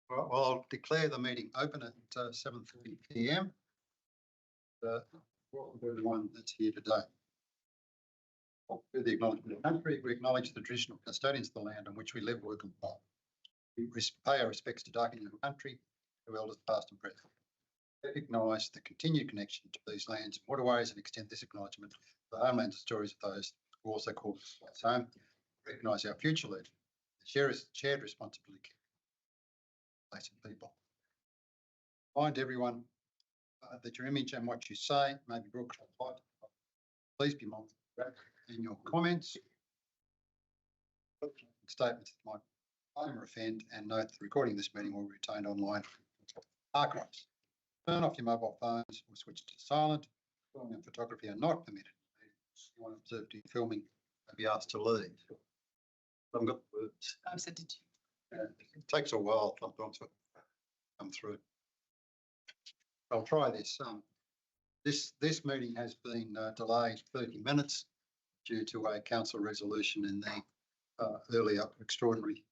Well, I'll declare the meeting open at 7:30 p.m. Welcome to everyone that's here today. With the acknowledgement of the country, we acknowledge the traditional custodians of the land on which we live, work and play. We pay our respects to Dark Indian country, to elders past and present. We recognise the continued connection to these lands and waterways and extend this acknowledgement to the homelands and stories of those who also call this place home. We recognise our future leader, the shared responsibility of people. Remind everyone that your image and what you say may be broadcast live. Please be mindful in your comments, statements that might harm or offend, and note the recording of this meeting will be retained online archives. Turn off your mobile phones or switch to silent. Filming and photography are not permitted. If you want to observe filming, you'll be asked to leave. I haven't got the words. I said did you? It takes a while sometimes to come through. I'll try this. This meeting has been delayed 30 minutes due to a council resolution in the earlier extraordinary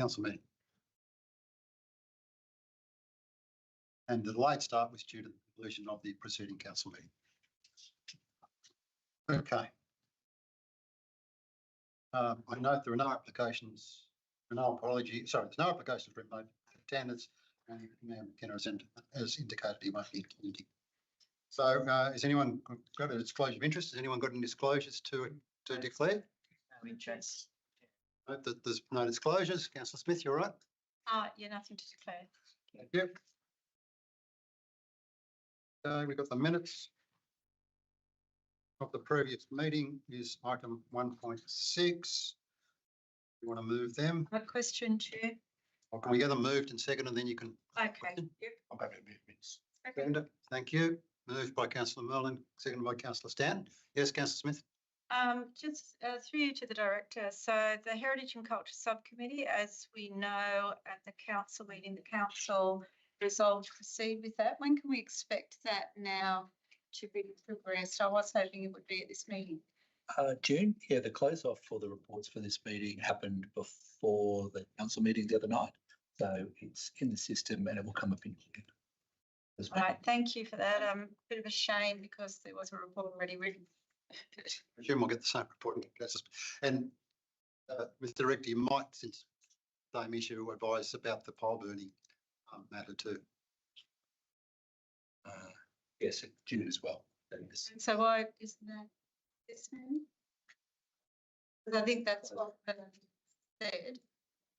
council meeting. And the delayed start was due to the conclusion of the preceding council meeting. Okay. I note there are no applications, no apology. Sorry, there's no applications for remote attendance, and Mayor McKenna has indicated he won't be attending. So, has anyone got a disclosure of interest? Has anyone got any disclosures to declare? No interest. Note that there's no disclosures. Councillor Smith, you're right. Yeah, nothing to declare. Thank you. We've got the minutes of the previous meeting is item 1.6. You want to move them? A question, Chair. Or can we get them moved and second, and then you can? Okay. Yep. I'll go to minutes. Okay. Thank you. Moved by Councillor Merlin, seconded by Councillor Stan. Yes, Councillor Smith. Just through you to the Director. So the Heritage and Culture Subcommittee, as we know at the council meeting, the council resolved to proceed with that. When can we expect that now to be progressed? I was hoping it would be at this meeting. June, yeah, the close off for the reports for this meeting happened before the council meeting the other night. So it's in the system and it will come up in June. All right, thank you for that. A bit of a shame because there was a report already written. I presume we'll get the same report. And Mr. Director, you might, since same issue, advise about the pole burning matter too. Yes, June as well. So why isn't that this meeting? Because I think that's what said.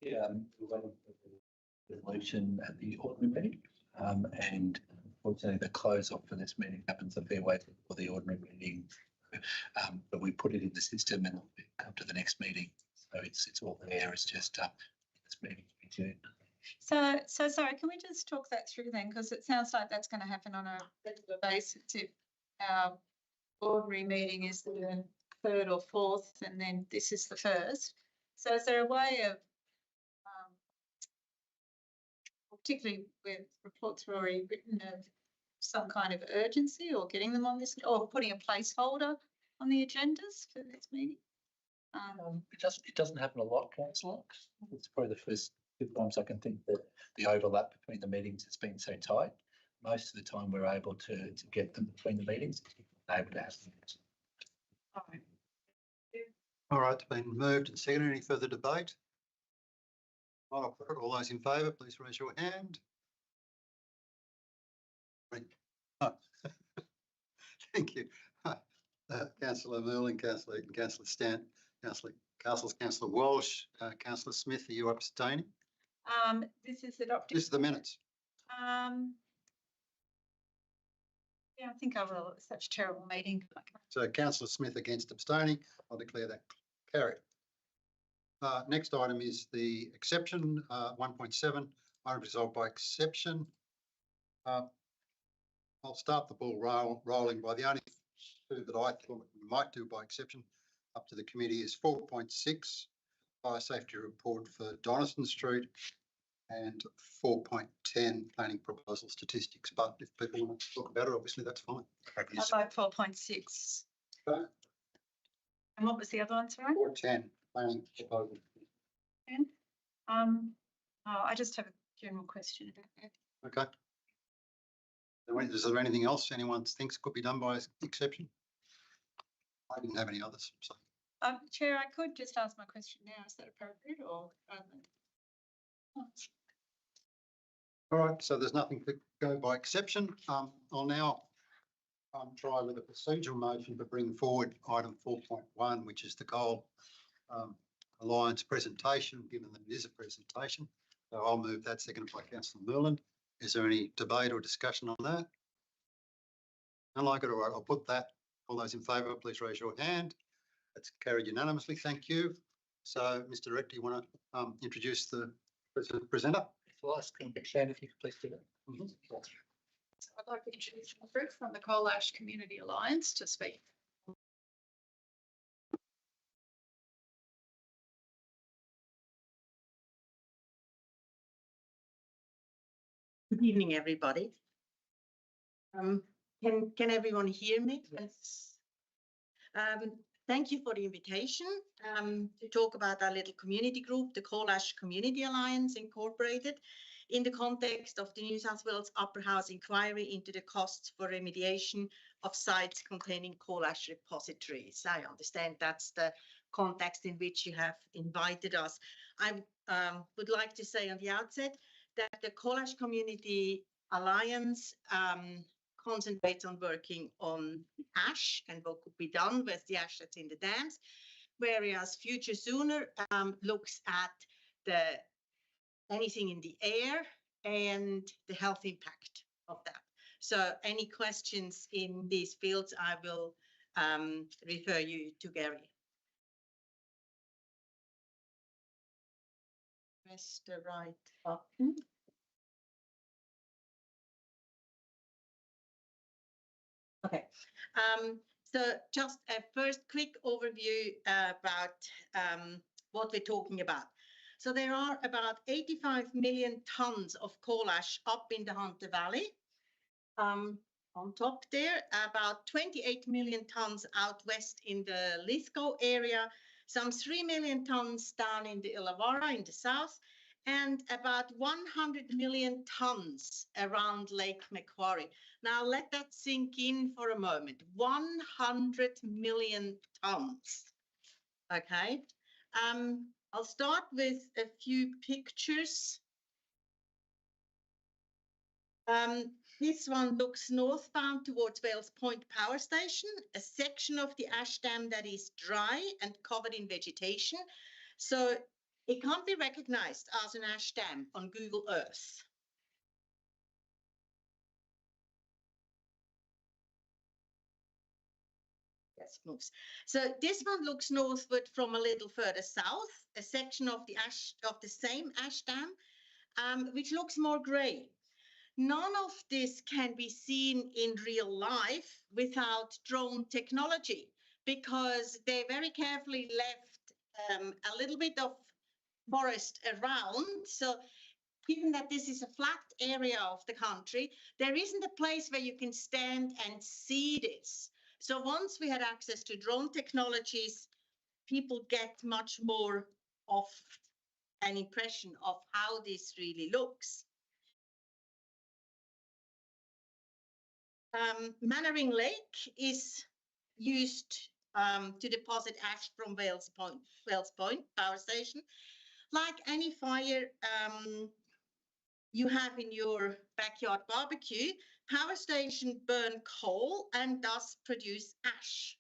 Yeah, we're waiting for the resolution at the ordinary meeting, and unfortunately the close off for this meeting happens a fair way before the ordinary meeting. But we put it in the system and it'll come to the next meeting. So it's all there. It's just this meeting in June. So sorry, can we just talk that through then? Because it sounds like that's going to happen on a regular basis if our ordinary meeting is the 3rd or 4th and then this is the 1st. So is there a way of, particularly with reports are already written, of some kind of urgency or getting them on this, or putting a placeholder on the agendas for this meeting? It doesn't happen a lot, Councillor. It's probably the first 2 times I can think that the overlap between the meetings has been so tight. Most of the time we're able to get them between the meetings, able to have them. All right, it's been moved and seconded. Any further debate? All those in favour, please raise your hand. Oh. Thank you. Councillor Merlin, Councillor Eaton, Councillor Stan, Councillor Walsh, Councillor Smith, are you abstaining? This is adopted. This is the minutes. Yeah, I think I will. It's such a terrible meeting. So Councillor Smith against abstaining. I'll declare that carried. Next item is the exception, 1.7, item resolved by exception. I'll start the ball rolling by the only two that I thought we might do by exception up to the committee is 4.6, fire safety report for Donaldson Street, and 4.10, planning proposal statistics. But if people want to talk about it, obviously that's fine. I like 4.6. Okay. And what was the other one, sorry? 4.10, planning proposal. 10? I just have a general question about that. Okay. Is there anything else anyone thinks could be done by exception? I didn't have any others, so. Chair, I could just ask my question now. Is that appropriate or? All right, so there's nothing to go by exception. I'll now try with a procedural motion to bring forward item 4.1, which is the Coal Alliance presentation, given that it is a presentation. So I'll move that, seconded by Councillor Merlin. Is there any debate or discussion on that? None like it, all right, I'll put that. All those in favour, please raise your hand. That's carried unanimously. Thank you. So, Mr. Director, you want to introduce the presenter? I'll ask Shannon if you could please do that. So I'd like to introduce Margaret from the Coal Ash Community Alliance to speak. Good evening, everybody. Can everyone hear me? Yes. Thank you for the invitation to talk about our little community group, the Coal Ash Community Alliance Incorporated, in the context of the New South Wales Upper House inquiry into the costs for remediation of sites containing coal ash repositories. I understand that's the context in which you have invited us. I would like to say on the outset that the Coal Ash Community Alliance concentrates on working on ash and what could be done with the ash that's in the dams, whereas Future Sooner looks at anything in the air and the health impact of that. So any questions in these fields, I will refer you to Gary. Press the right button. Okay, so just a first quick overview about what we're talking about. So there are about 85 million tonnes of coal ash up in the Hunter Valley. On top there, about 28 million tonnes out west in the Lithgow area, some 3 million tonnes down in the Illawarra in the south, and about 100 million tonnes around Lake Macquarie. Now let that sink in for a moment. 100 million tonnes. Okay. I'll start with a few pictures. This one looks northbound towards Wales Point Power Station, a section of the ash dam that is dry and covered in vegetation. So it can't be recognised as an ash dam on Google Earth. Yes, it moves. So this one looks northward from a little further south, a section of the same ash dam, which looks more grey. None of this can be seen in real life without drone technology, because they very carefully left a little bit of forest around. So given that this is a flat area of the country, there isn't a place where you can stand and see this. So once we had access to drone technologies, people get much more of an impression of how this really looks. Mannering Lake is used to deposit ash from Wales Point Power Station. Like any fire you have in your backyard barbecue, power stations burn coal and thus produce ash.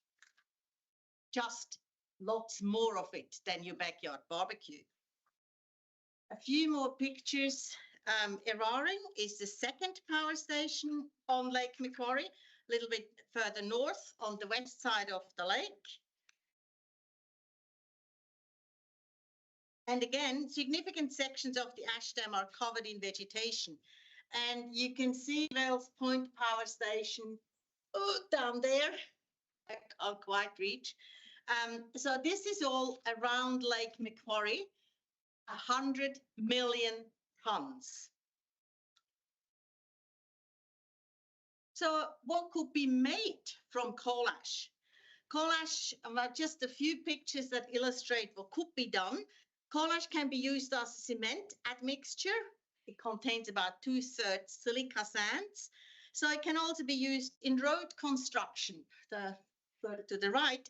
Just lots more of it than your backyard barbecue. A few more pictures. Eraring is the second power station on Lake Macquarie, a little bit further north on the west side of the lake. And again, significant sections of the ash dam are covered in vegetation. And you can see Wales Point Power Station down there. I can't quite reach. So this is all around Lake Macquarie, 100 million tonnes. So what could be made from coal ash? Coal ash, just a few pictures that illustrate what could be done. Coal ash can be used as a cement admixture. It contains about 2/3 silica sands. So it can also be used in road construction, further to the right,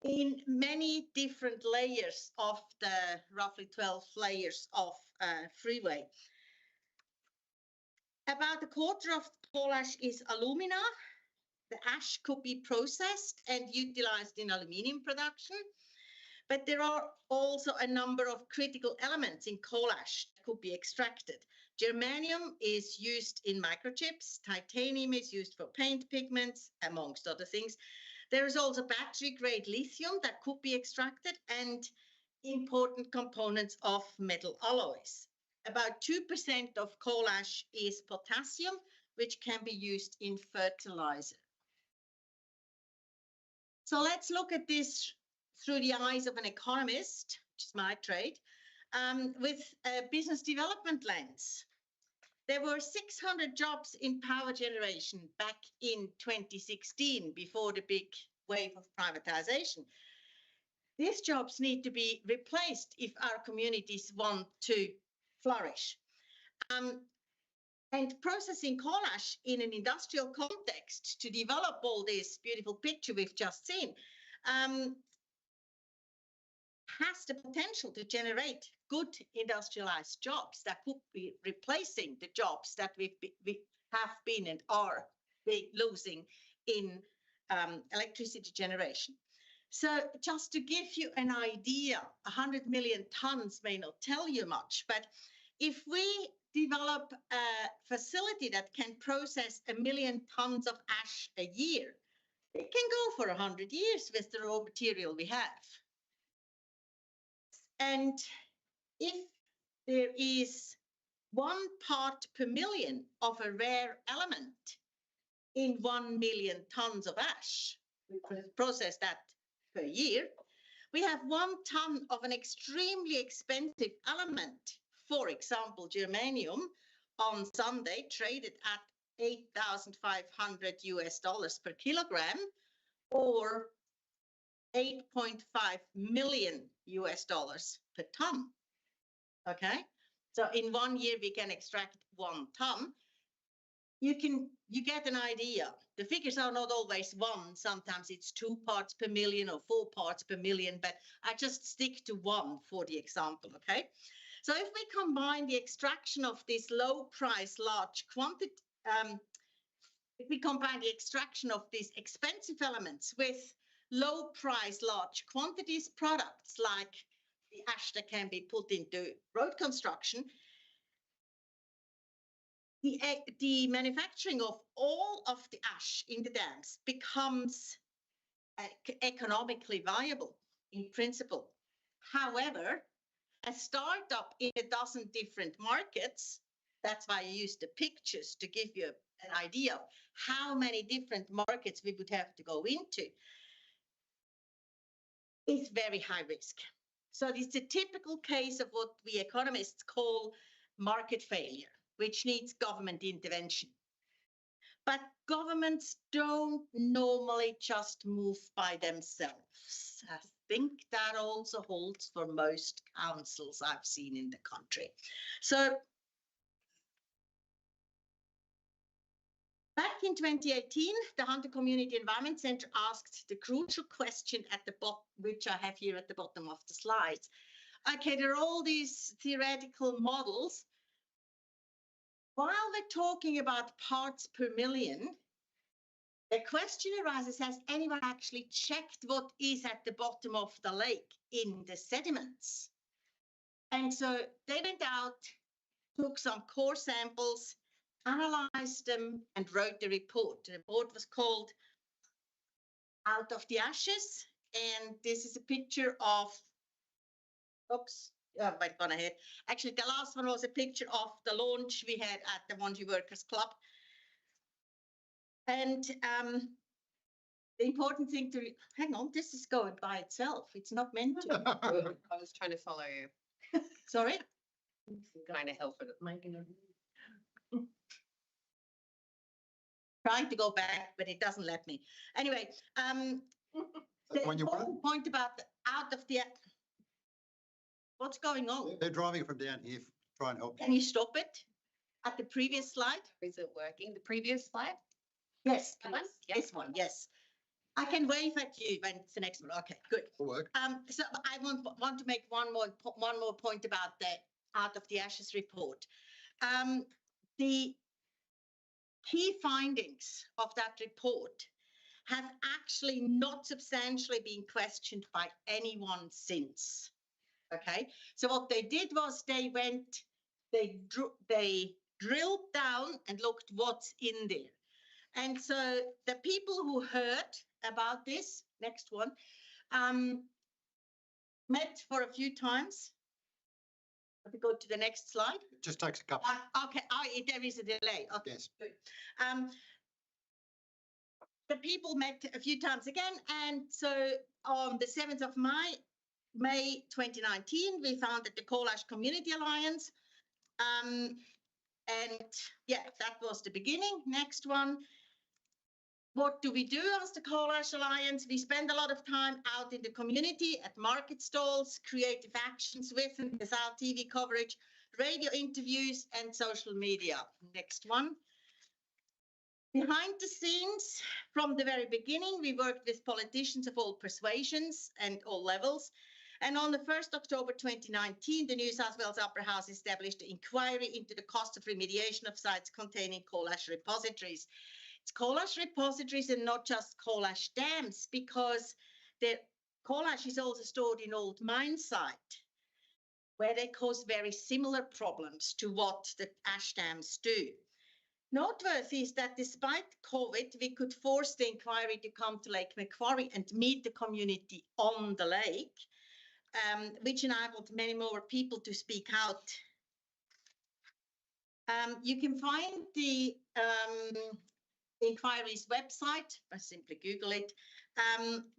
in many different layers of the roughly 12 layers of freeway. About a quarter of coal ash is alumina. The ash could be processed and utilized in aluminium production. But there are also a number of critical elements in coal ash that could be extracted. Germanium is used in microchips. Titanium is used for paint pigments, amongst other things. There is also battery-grade lithium that could be extracted and important components of metal alloys. About 2% of coal ash is potassium, which can be used in fertilizer. So let's look at this through the eyes of an economist, which is my trade, with a business development lens. There were 600 jobs in power generation back in 2016 before the big wave of privatization. These jobs need to be replaced if our communities want to flourish. And processing coal ash in an industrial context to develop all this beautiful picture we've just seen has the potential to generate good industrialized jobs that could be replacing the jobs that we have been and are losing in electricity generation. So just to give you an idea, 100 million tons may not tell you much, but if we develop a facility that can process 1 million tons of ash a year, it can go for 100 years with the raw material we have. And if there is 1 part per million of a rare element in 1 million tons of ash, we process that per year, we have 1 ton of an extremely expensive element, for example, germanium, on Sunday traded at $8,500 per kilogram, or $8.5 million per ton. Okay, so in 1 year we can extract 1 ton. You get an idea. The figures are not always 1. Sometimes it's 2 parts per million or 4 parts per million, but I just stick to 1 for the example. Okay, so if we combine the extraction of this low price large quantity, if we combine the extraction of these expensive elements with low price large quantities products like the ash that can be put into road construction, the manufacturing of all of the ash in the dams becomes economically viable in principle. However, a startup in a dozen different markets, that's why I use the pictures to give you an idea of how many different markets we would have to go into, is very high risk. So it's a typical case of what we economists call market failure, which needs government intervention. But governments don't normally just move by themselves. I think that also holds for most councils I've seen in the country. So back in 2018, the Hunter Community Environment Centre asked the crucial question at the bottom, which I have here at the bottom of the slides. Okay, there are all these theoretical models. While we're talking about parts per million, the question arises, has anyone actually checked what is at the bottom of the lake in the sediments? And so they went out, took some core samples, analyzed them, and wrote the report. The report was called Out of the Ashes, and this is a picture of, oops, I might gone ahead. Actually, the last one was a picture of the launch we had at the Wandji Workers Club. And the important thing to, hang on, this is going by itself. It's not meant to. I was trying to follow you. Sorry? Kind of help it. Trying to go back, but it doesn't let me. Anyway, the When you important point about the out of the What's going on? They're driving from down here, try and help. Can you stop it at the previous slide? Is it working? The previous slide? Yes, That one? please. Yep. This one, yes. I can wave at you when it's the next one. Okay, good. Will work. So I want to make one more point about the Out of the Ashes report. The key findings of that report have actually not substantially been questioned by anyone since. Okay, so what they did was they drilled down and looked what's in there. And so the people who heard about this, next one, met for a few times. Let me go to the next slide. It just takes a couple. Okay, there is a delay. Okay, Yes. good. The people met a few times again, and so on the 7th of May 2019, we founded the Coal Ash Community Alliance. And yeah, that was the beginning. Next one. What do we do as the Coal Ash Alliance? We spend a lot of time out in the community, at market stalls, creative actions with and without TV coverage, radio interviews, and social media. Next one. Behind the scenes, from the very beginning, we worked with politicians of all persuasions and all levels. And on the 1st October 2019, the New South Wales Upper House established an inquiry into the cost of remediation of sites containing coal ash repositories. It's coal ash repositories and not just coal ash dams, because the coal ash is also stored in old mine sites, where they cause very similar problems to what the ash dams do. Noteworthy is that despite COVID, we could force the inquiry to come to Lake Macquarie and meet the community on the lake, which enabled many more people to speak out. You can find the inquiry's website, I simply Google it,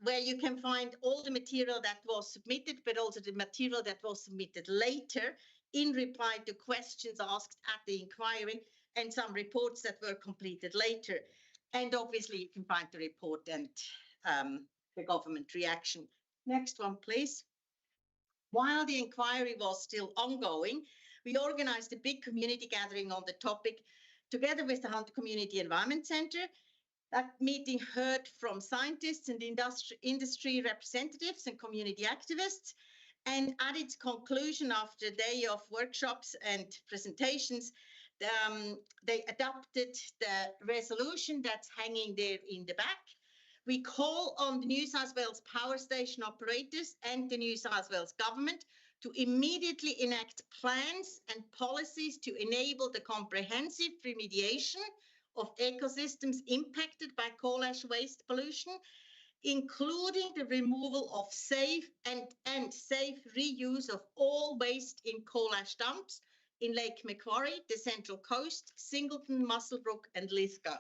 where you can find all the material that was submitted, but also the material that was submitted later in reply to questions asked at the inquiry, and some reports that were completed later. And obviously you can find the report and the government reaction. Next one, please. While the inquiry was still ongoing, we organized a big community gathering on the topic together with the Hunter Community Environment Centre. That meeting heard from scientists and industry representatives and community activists. And at its conclusion, after a day of workshops and presentations, they adopted the resolution that's hanging there in the back. We call on the New South Wales power station operators and the New South Wales government to immediately enact plans and policies to enable the comprehensive remediation of ecosystems impacted by coal ash waste pollution, including the removal of safe and safe reuse of all waste in coal ash dumps in Lake Macquarie, the Central Coast, Singleton, Muswellbrook and Lithgow.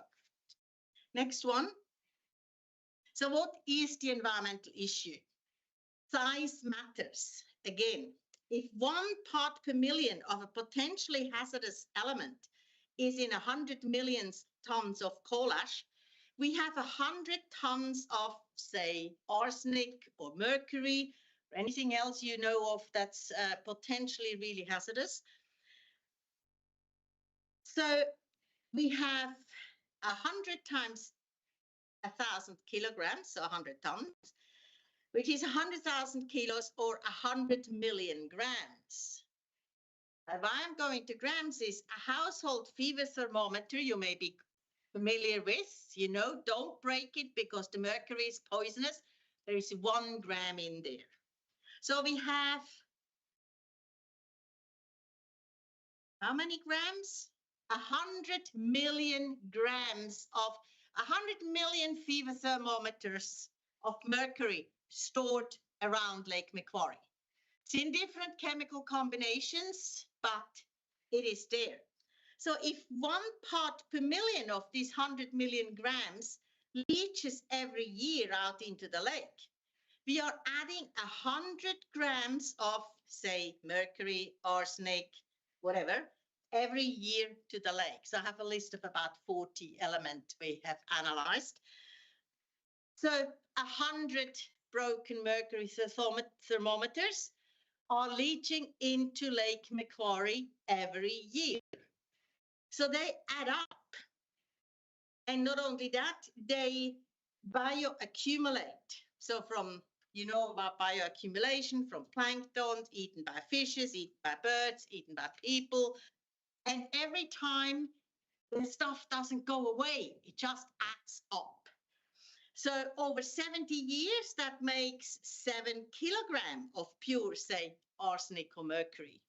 Next one. So what is the environmental issue? Size matters. Again, if 1 part per million of a potentially hazardous element is in 100 million tons of coal ash, we have 100 tons of, say, arsenic or mercury or anything else you know of that's potentially really hazardous. So we have 100 times 1,000 kilograms, so 100 tons, which is 100,000 kilos or 100 million grams. And why I'm going to grams is a household fever thermometer you may be familiar with, you know, don't break it because the mercury is poisonous. There is 1 gram in there. So we have how many grams? 100 million grams of 100 million fever thermometers of mercury stored around Lake Macquarie. It's in different chemical combinations, but it is there. So if 1 part per million of these 100 million grams leaches every year out into the lake, we are adding 100 grams of, say, mercury, arsenic, whatever, every year to the lake. So I have a list of about 40 elements we have analyzed. So 100 broken mercury thermometers are leaching into Lake Macquarie every year. So they add up. And not only that, they bioaccumulate. So from, you know about bioaccumulation, from plankton, eaten by fishes, eaten by birds, eaten by people. And every time the stuff doesn't go away, it just adds up. So over 70 years, that makes 7 kilograms of pure, say, arsenic or mercury.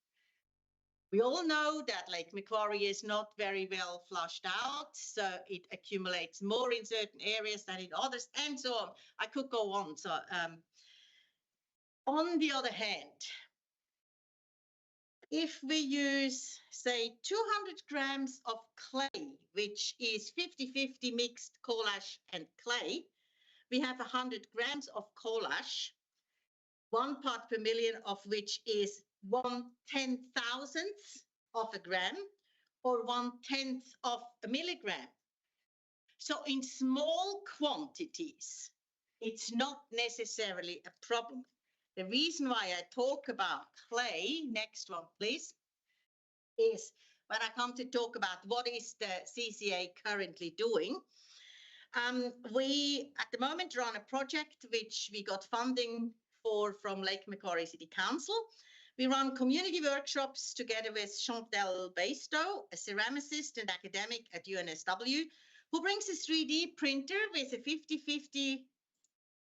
We all know that Lake Macquarie is not very well flushed out, so it accumulates more in certain areas than in others, and so on. I could go on. So, on the other hand, if we use, say, 200 grams of clay, which is 50-50 mixed coal ash and clay, we have 100 grams of coal ash, 1 part per million of which is 1/10,000th of a gram or 1/10 of a milligram. So in small quantities, it's not necessarily a problem. The reason why I talk about clay, next one please, is when I come to talk about what is the CCA currently doing. We, at the moment, run a project which we got funding for from Lake Macquarie City Council. We run community workshops together with Chantal Baistow, a ceramicist and academic at UNSW, who brings a 3D printer with a 50-50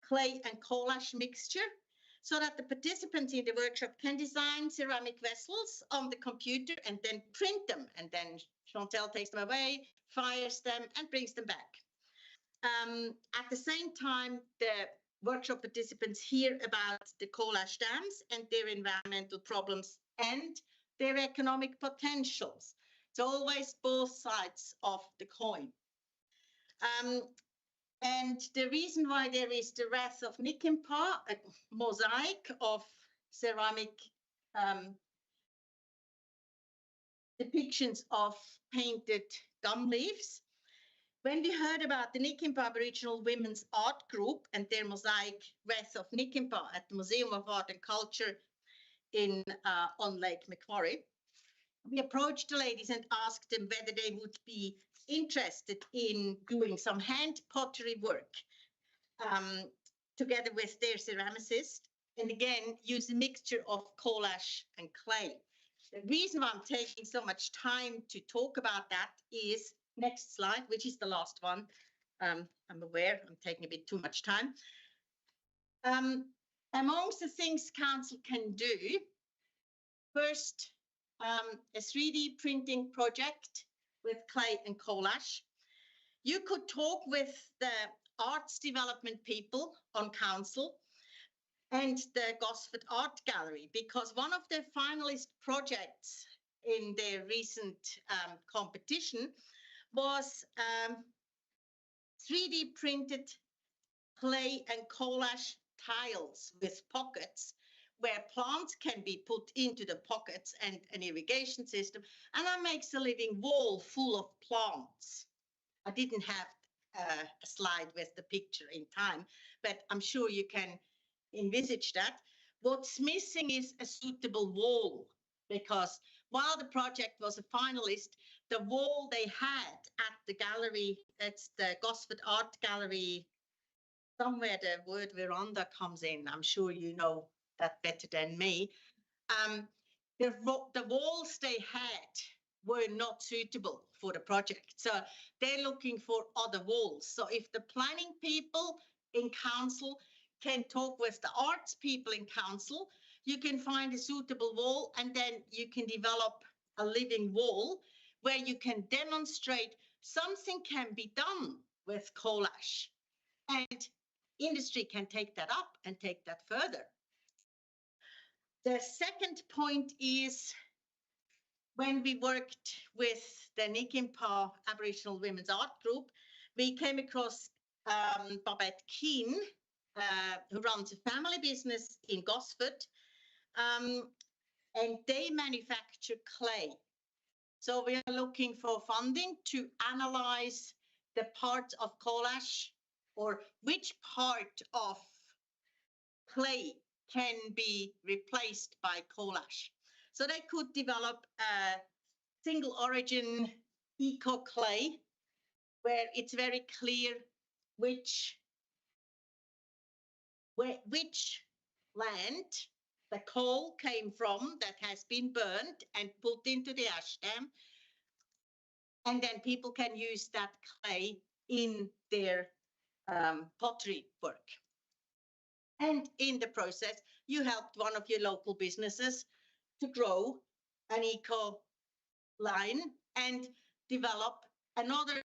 clay and coal ash mixture so that the participants in the workshop can design ceramic vessels on the computer and then print them. And then Chantal takes them away, fires them, and brings them back. At the same time, the workshop participants hear about the coal ash dams and their environmental problems and their economic potentials. It's always both sides of the coin. And the reason why there is the Wrath of Nikimpah, a mosaic of ceramic depictions of painted gum leaves. When we heard about the Nikimpah Aboriginal Women's Art Group and their mosaic Wrath of Nikimpah at the Museum of Art and Culture in on Lake Macquarie, we approached the ladies and asked them whether they would be interested in doing some hand pottery work together with their ceramicist, and again use a mixture of coal ash and clay. The reason why I'm taking so much time to talk about that is, next slide, which is the last one. I'm aware I'm taking a bit too much time. Amongst the things council can do, first, a 3D printing project with clay and coal ash. You could talk with the arts development people on council and the Gosford Art Gallery, because one of their finalist projects in their recent competition was 3D printed clay and coal ash tiles with pockets where plants can be put into the pockets and an irrigation system, and that makes a living wall full of plants. I didn't have a slide with the picture in time, but I'm sure you can envisage that. What's missing is a suitable wall, because while the project was a finalist, the wall they had at the gallery, it's the Gosford Art Gallery, somewhere the word veranda comes in. I'm sure you know that better than me. The walls they had were not suitable for the project. So they're looking for other walls. So if the planning people in council can talk with the arts people in council, you can find a suitable wall, and then you can develop a living wall where you can demonstrate something can be done with coal ash, and industry can take that up and take that further. The second point is, when we worked with the Nikimpah Aboriginal Women's Art Group, we came across Babette Keane, who runs a family business in Gosford, and they manufacture clay. So we are looking for funding to analyze the part of coal ash, or which part of clay can be replaced by coal ash. So they could develop a single origin eco clay where it's very clear which land the coal came from that has been burned and put into the ash dam. And then people can use that clay in their pottery work. And in the process, you helped one of your local businesses to grow an eco line and develop another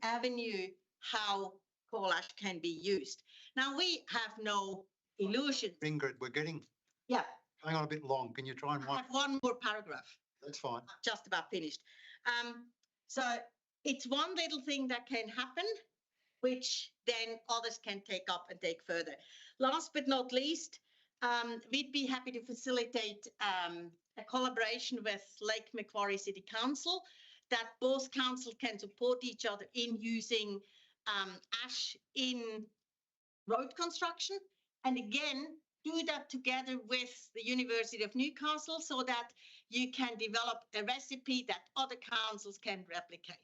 avenue how coal ash can be used. Now, we have no illusions. Ingrid, we're getting Yeah, going on a bit long. Can you try and I have one more paragraph. That's fine. Just about finished. So it's one little thing that can happen, which then others can take up and take further. Last but not least, we'd be happy to facilitate a collaboration with Lake Macquarie City Council, that both councils can support each other in using ash in road construction. And again, do that together with the University of Newcastle so that you can develop a recipe that other councils can replicate.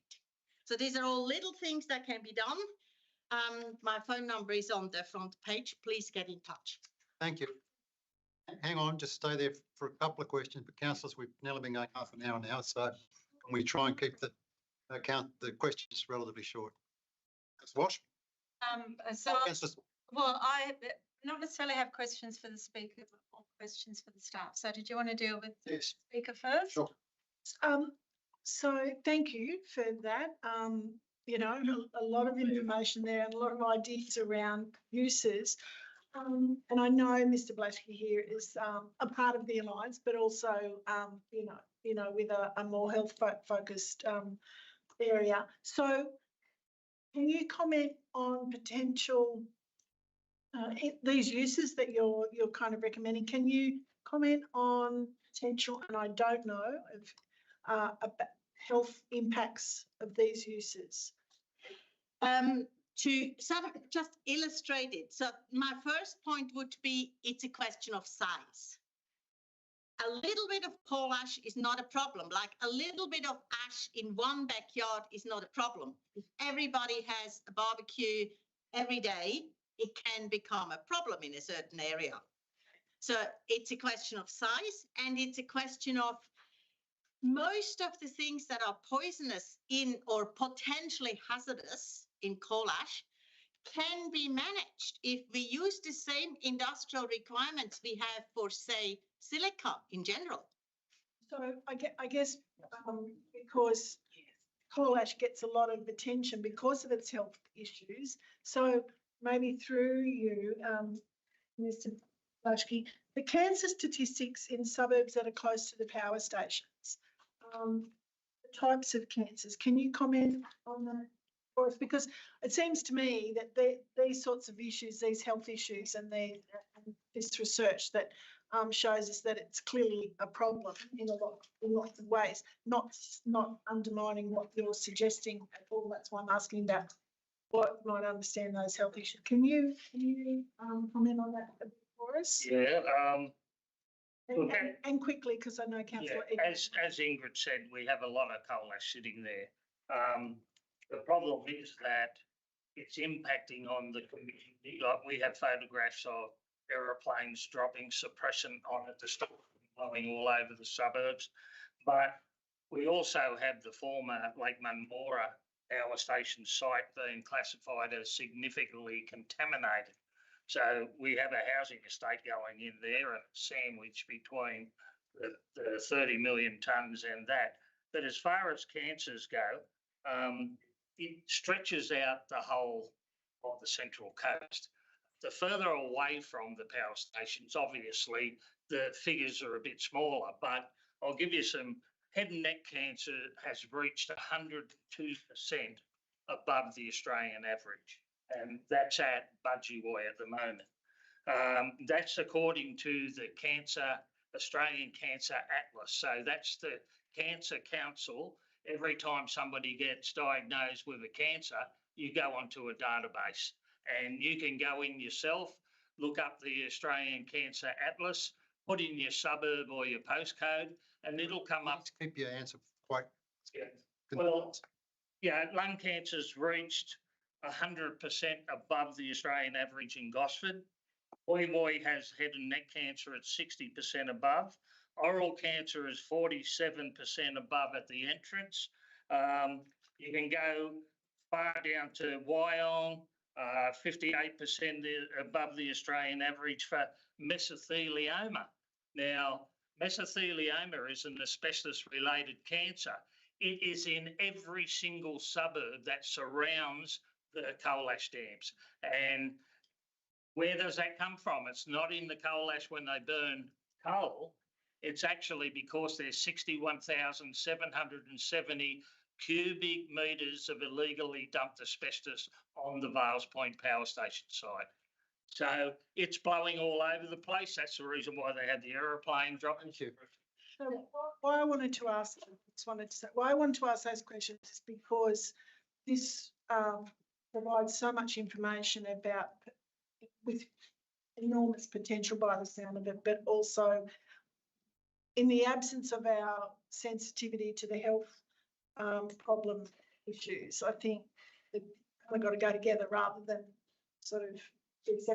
So these are all little things that can be done. My phone number is on the front page. Please get in touch. Thank you. Hang on, just stay there for a couple of questions. But councillors, we've nearly been going half an hour now, so can we try and keep the questions relatively short? That's Wash. Well, I not necessarily have questions for the speaker, but more questions for the staff. So did you want to deal with the speaker first? Sure. So thank you for that. You know, a lot of information there and a lot of ideas around uses. And I know Mr. Blaschke here is a part of the Alliance, but also, you know, with a more health focused area. So can you comment on potential these uses that you're kind of recommending? Can you comment on potential, and I don't know, of health impacts of these uses? To sort of just illustrate it. So my first point would be it's a question of size. A little bit of coal ash is not a problem. Like a little bit of ash in one backyard is not a problem. If everybody has a barbecue every day, it can become a problem in a certain area. So it's a question of size, and it's a question of most of the things that are poisonous in or potentially hazardous in coal ash can be managed if we use the same industrial requirements we have for, say, silica in general. So I guess because coal ash gets a lot of attention because of its health issues. So maybe through you, Mr. Blaschke, the cancer statistics in suburbs that are close to the power stations, the types of cancers, can you comment on that for us? Because it seems to me that these sorts of issues, these health issues, and this research that shows us that it's clearly a problem in lots of ways, not undermining what you're suggesting at all. That's why I'm asking about what might understand those health issues. Can you comment on that a bit for us? Yeah. And quickly, because I know Councillor. Yeah, as Ingrid said, we have a lot of coal ash sitting there. The problem is that it's impacting on the community. Like we have photographs of aeroplanes dropping suppressant on it, the stuff blowing all over the suburbs. But we also have the former Lake Munmora power station site being classified as significantly contaminated. So we have a housing estate going in there and sandwiched between the 30 million tonnes and that. But as far as cancers go, it stretches out the whole of the Central Coast. The further away from the power stations, obviously, the figures are a bit smaller, but I'll give you some. Head and neck cancer has reached 102% above the Australian average, and that's at Budgewoi at the moment. That's according to the Australian Cancer Atlas. So that's the Cancer Council. Every time somebody gets diagnosed with a cancer, you go onto a database and you can go in yourself look up the Australian Cancer Atlas, put in your suburb or your postcode, and it'll come up. Keep your answer quite. Yeah. Well, yeah, lung cancer's reached 100% above the Australian average in Gosford. Moi Moi has head and neck cancer at 60% above. Oral cancer is 47% above at the entrance. You can go far down to Wyong, 58% above the Australian average for mesothelioma. Now, mesothelioma is an asbestos-related cancer. It is in every single suburb that surrounds the coal ash dams. And where does that come from? It's not in the coal ash when they burn coal. It's actually because there's 61,770 cubic metres of illegally dumped asbestos on the Vales Point power station site. So it's blowing all over the place. That's the reason why they had the aeroplane drop. Thank you. So why I wanted to ask, why I wanted to ask those questions is because this provides so much information about, with enormous potential by the sound of it, but also in the absence of our sensitivity to the health problem issues, I think that we've got to go together rather than sort of.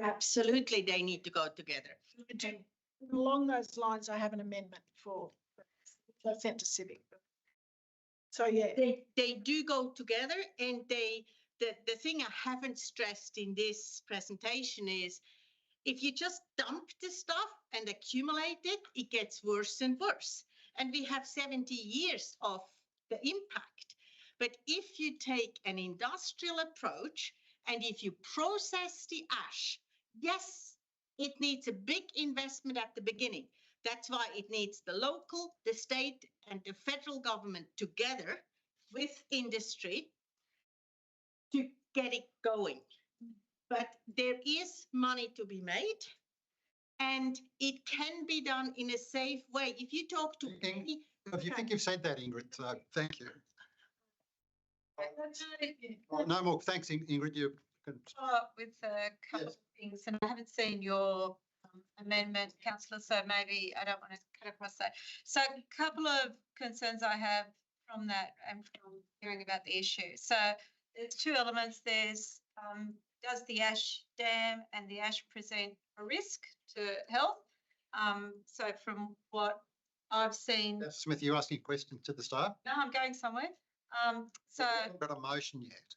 Absolutely, they need to go together. And along those lines, I have an amendment for, which I sent to Civic. So yeah. They do go together, and the thing I haven't stressed in this presentation is if you just dump the stuff and accumulate it, it gets worse and worse. And we have 70 years of the impact. But if you take an industrial approach and if you process the ash, yes, it needs a big investment at the beginning. That's why it needs the local, the state, and the federal government together with industry to get it going. But there is money to be made, and it can be done in a safe way. If you talk to any, If you think you've said that, Ingrid, thank you. No more. Thanks, Ingrid. You can. With a couple Yes. of things, and I haven't seen your amendment, councillor, so maybe I don't want to cut across that. So a couple of concerns I have from that and from hearing about the issue. So there's two elements. There's does the ash dam and the ash present a risk to health? So from what I've seen. Smith, you're asking a question to the staff? No, I'm going somewhere. So. We haven't got a motion yet.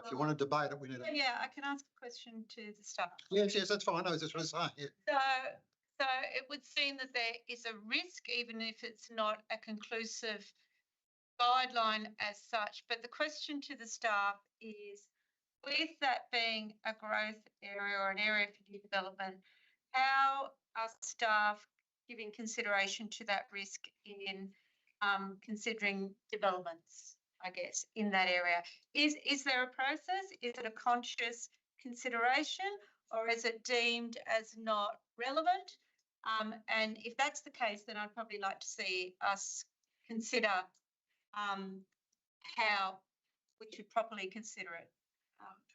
If you want to debate it, we need. Yeah, I can ask a question to the staff. Yes, that's fine. I was just going to say. Yeah. So it would seem that there is a risk, even if it's not a conclusive guideline as such. But the question to the staff is, with that being a growth area or an area for new development, how are staff giving consideration to that risk in considering developments, I guess, in that area? Is there a process? Is it a conscious consideration, or is it deemed as not relevant? And if that's the case, then I'd probably like to see us consider how we should properly consider it.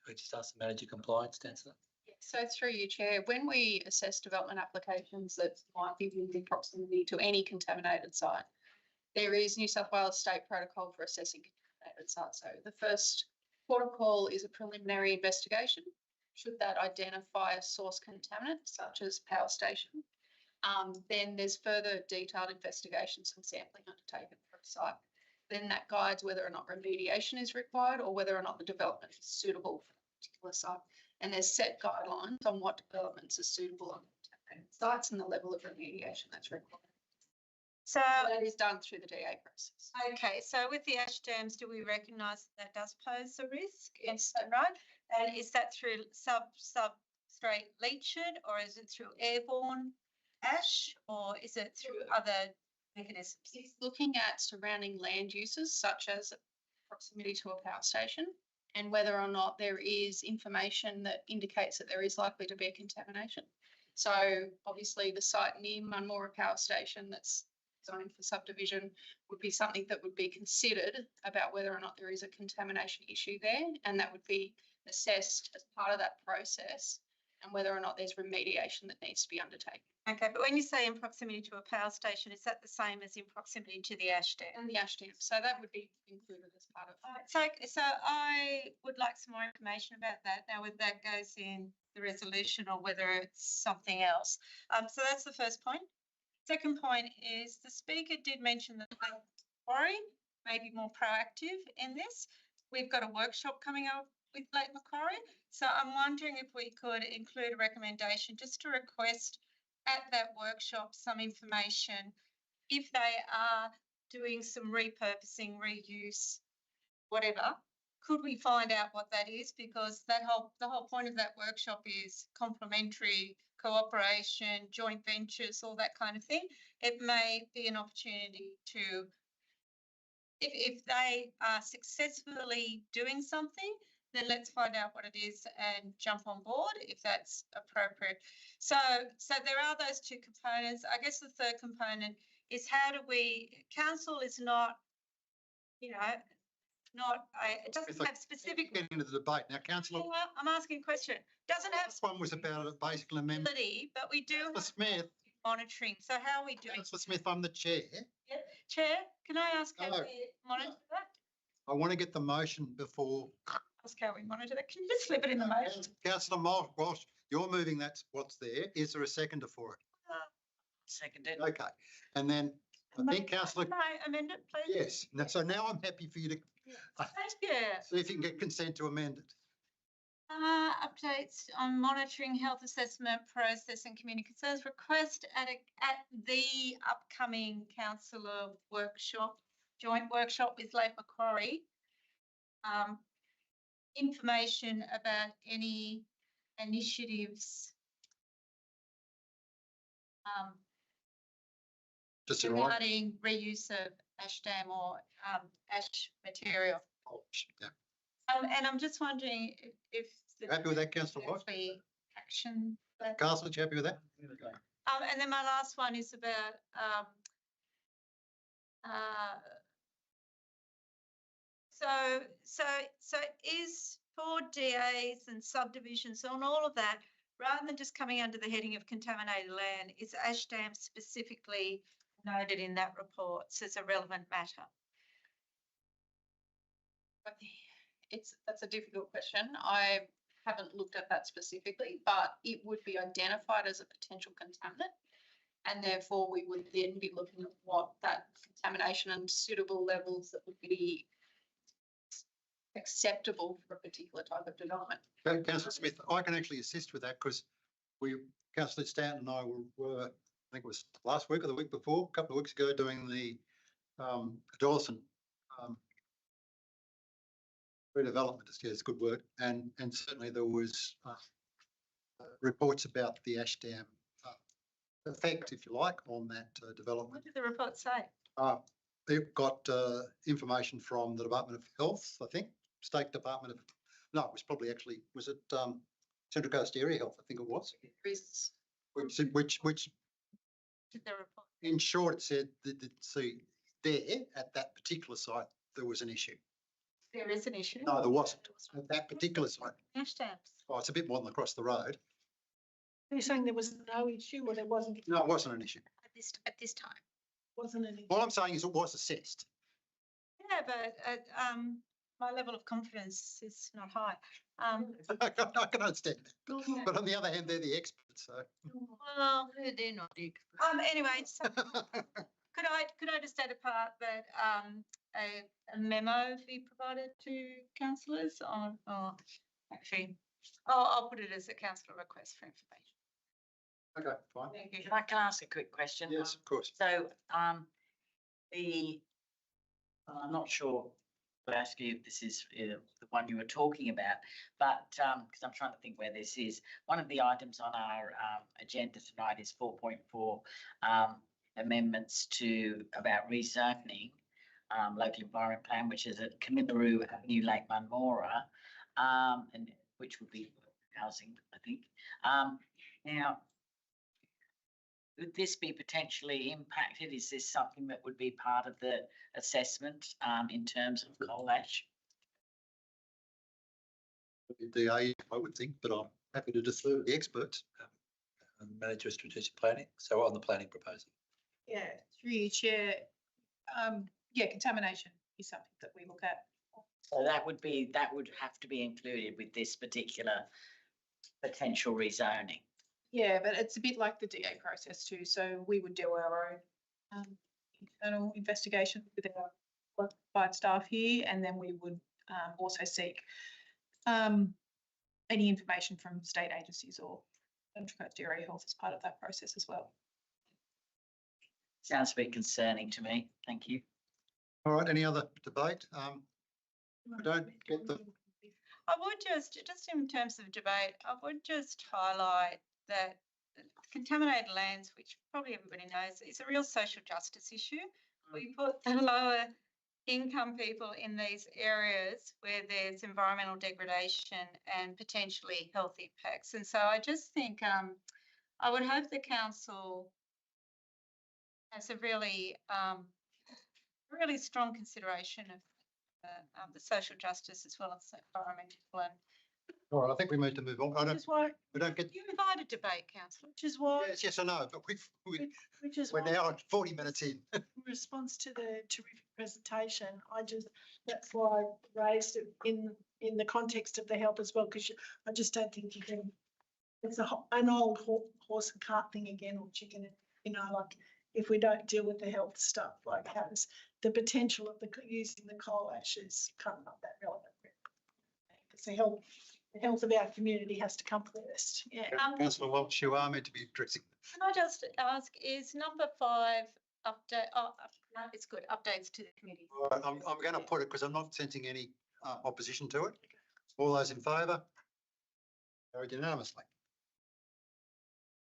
We just ask the manager compliance to answer that. So through you, Chair, when we assess development applications that might be within proximity to any contaminated site, there is New South Wales State Protocol for assessing contaminated sites. So the first protocol is a preliminary investigation. Should that identify a source contaminant, such as power station, then there's further detailed investigations and sampling undertaken for a site. Then that guides whether or not remediation is required or whether or not the development is suitable for a particular site. And there's set guidelines on what developments are suitable on contaminated sites and the level of remediation that's required. So that is done through the DA process. Okay, so with the ash dams, do we recognise that does pose a risk? Is that right? And is that through substrate leachate, or is it through airborne ash, or is it through other mechanisms? It's looking at surrounding land uses, such as proximity to a power station, and whether or not there is information that indicates that there is likely to be a contamination. So obviously the site near Munmora Power Station that's zoned for subdivision would be something that would be considered about whether or not there is a contamination issue there, and that would be assessed as part of that process and whether or not there's remediation that needs to be undertaken. Okay, but when you say in proximity to a power station, is that the same as in proximity to the ash dam? And the ash dam, so that would be included as part of. So I would like some more information about that. Now, whether that goes in the resolution or whether it's something else. So that's the first point. Second point is the speaker did mention that Macquarie may be more proactive in this. We've got a workshop coming up with Lake Macquarie. So I'm wondering if we could include a recommendation just to request at that workshop some information if they are doing some repurposing, reuse, whatever. Could we find out what that is? Because the whole point of that workshop is complementary cooperation, joint ventures, all that kind of thing. It may be an opportunity to, if they are successfully doing something, then let's find out what it is and jump on board if that's appropriate. So there are those two components. I guess the third component is how do we, council is not, it doesn't have specific. Get into the debate now, councillor. Well, I'm asking a question. Doesn't have This one was about a basic amendment. ability, but we do Councillor have Smith, monitoring. So how are we doing? Councillor Smith, I'm the chair. Chair, can I ask how No. we monitor that? I want to get the motion before. Ask how we monitor that. Can you just slip it in the motion? Councillor Walsh, you're moving that's what's there. Is there a seconder for it? Seconded. Okay. And then I think councillor, Can I amend it, please? yes. So now I'm happy for you to Thank you. see if you can get consent to amend it. Updates on monitoring health assessment process and community concerns. Request at the upcoming councillor workshop, joint workshop with Lake Macquarie. Information about any initiatives Just in right. regarding reuse of ash dam or ash material. Yeah. And I'm just wondering if Happy with that, councillor Walsh? action. Councillor, you happy with that? And then my last one is about so is for DAs and subdivisions on all of that, rather than just coming under the heading of contaminated land, is ash dam specifically noted in that report as a relevant matter? That's a difficult question. I haven't looked at that specifically, but it would be identified as a potential contaminant. And therefore we would then be looking at what that contamination and suitable levels that would be acceptable for a particular type of development. Councillor Smith, I can actually assist with that because Councillor Stanton and I were, I think it was last week or the week before, a couple of weeks ago, doing the Dawson redevelopment. It's a good word. And certainly there was reports about the ash dam effect, if you like, on that development. What did the report say? It got information from the Department of Health, I think, State Department of, no, it was probably actually, was it Central Coast Area Health, I think it was. Which Did the report? in short, it said that there at that particular site, there was an issue. There is an issue. No, there wasn't at that particular site. Ash dams. Oh, it's a bit more than across the road. Are you saying there was no issue or there wasn't? No, it wasn't an issue. At this time. Wasn't any? All I'm saying is it was assessed. Yeah, but my level of confidence is not high. I can understand that. But on the other hand, they're the experts, so. Well, They're not big. anyway, so could I just add a part that a memo be provided to councillors on, or actually, I'll put it as a councillor request for information. Okay, fine. Thank you. If I can ask a quick question. Yes, of course. So, I'm not sure, but ask you if this is the one you were talking about, but because I'm trying to think where this is. One of the items on our agenda tonight is 4.4 amendments about rezoning local environment plan, which is at Kamilaroo Avenue, Lake Munmora, and which would be housing, I think. Now, would this be potentially impacted? Is this something that would be part of the assessment in terms of coal ash? DA, I would think, but Happy to defer to the experts. Manager of strategic planning, so on the planning proposal. Yeah, Through you, Chair, yeah, contamination is something that we look at. So that would have to be included with this particular potential rezoning. Yeah, but it's a bit like the DA process too. So we would do our own internal investigation with our qualified staff here, and then we would also seek any information from state agencies or Central Coast Dairy Health as part of that process as well. Sounds a bit concerning to me. Thank you. All right, any other debate? I don't get the, I would just in terms of debate, I would just highlight that contaminated lands, which probably everybody knows, is a real social justice issue. We put the lower income people in these areas where there's environmental degradation and potentially health impacts. And so I just think I would hope the council has a really strong consideration of the social justice as well as the environmental. And all right, I think we need to move on. which is why, We don't get, you invited debate, councillor. which is why, yes, I know, but which is we're why, now at 40 minutes in. in response to the terrific presentation, that's why I raised it in the context of the help as well, because I just don't think you can, it's an old horse and cart thing again, or chicken, like if we don't deal with the health stuff, like happens, the potential of using the coal ash is kind of not that relevant. Because the health of our community has to come first. Yeah. Councillor Walsh, you are meant to be addressing. Can I just ask, is number 5 update? Oh, no, it's good. Updates to the committee. All right, I'm going to put it because I'm not sensing any opposition to it. All those in favour? Carried unanimously.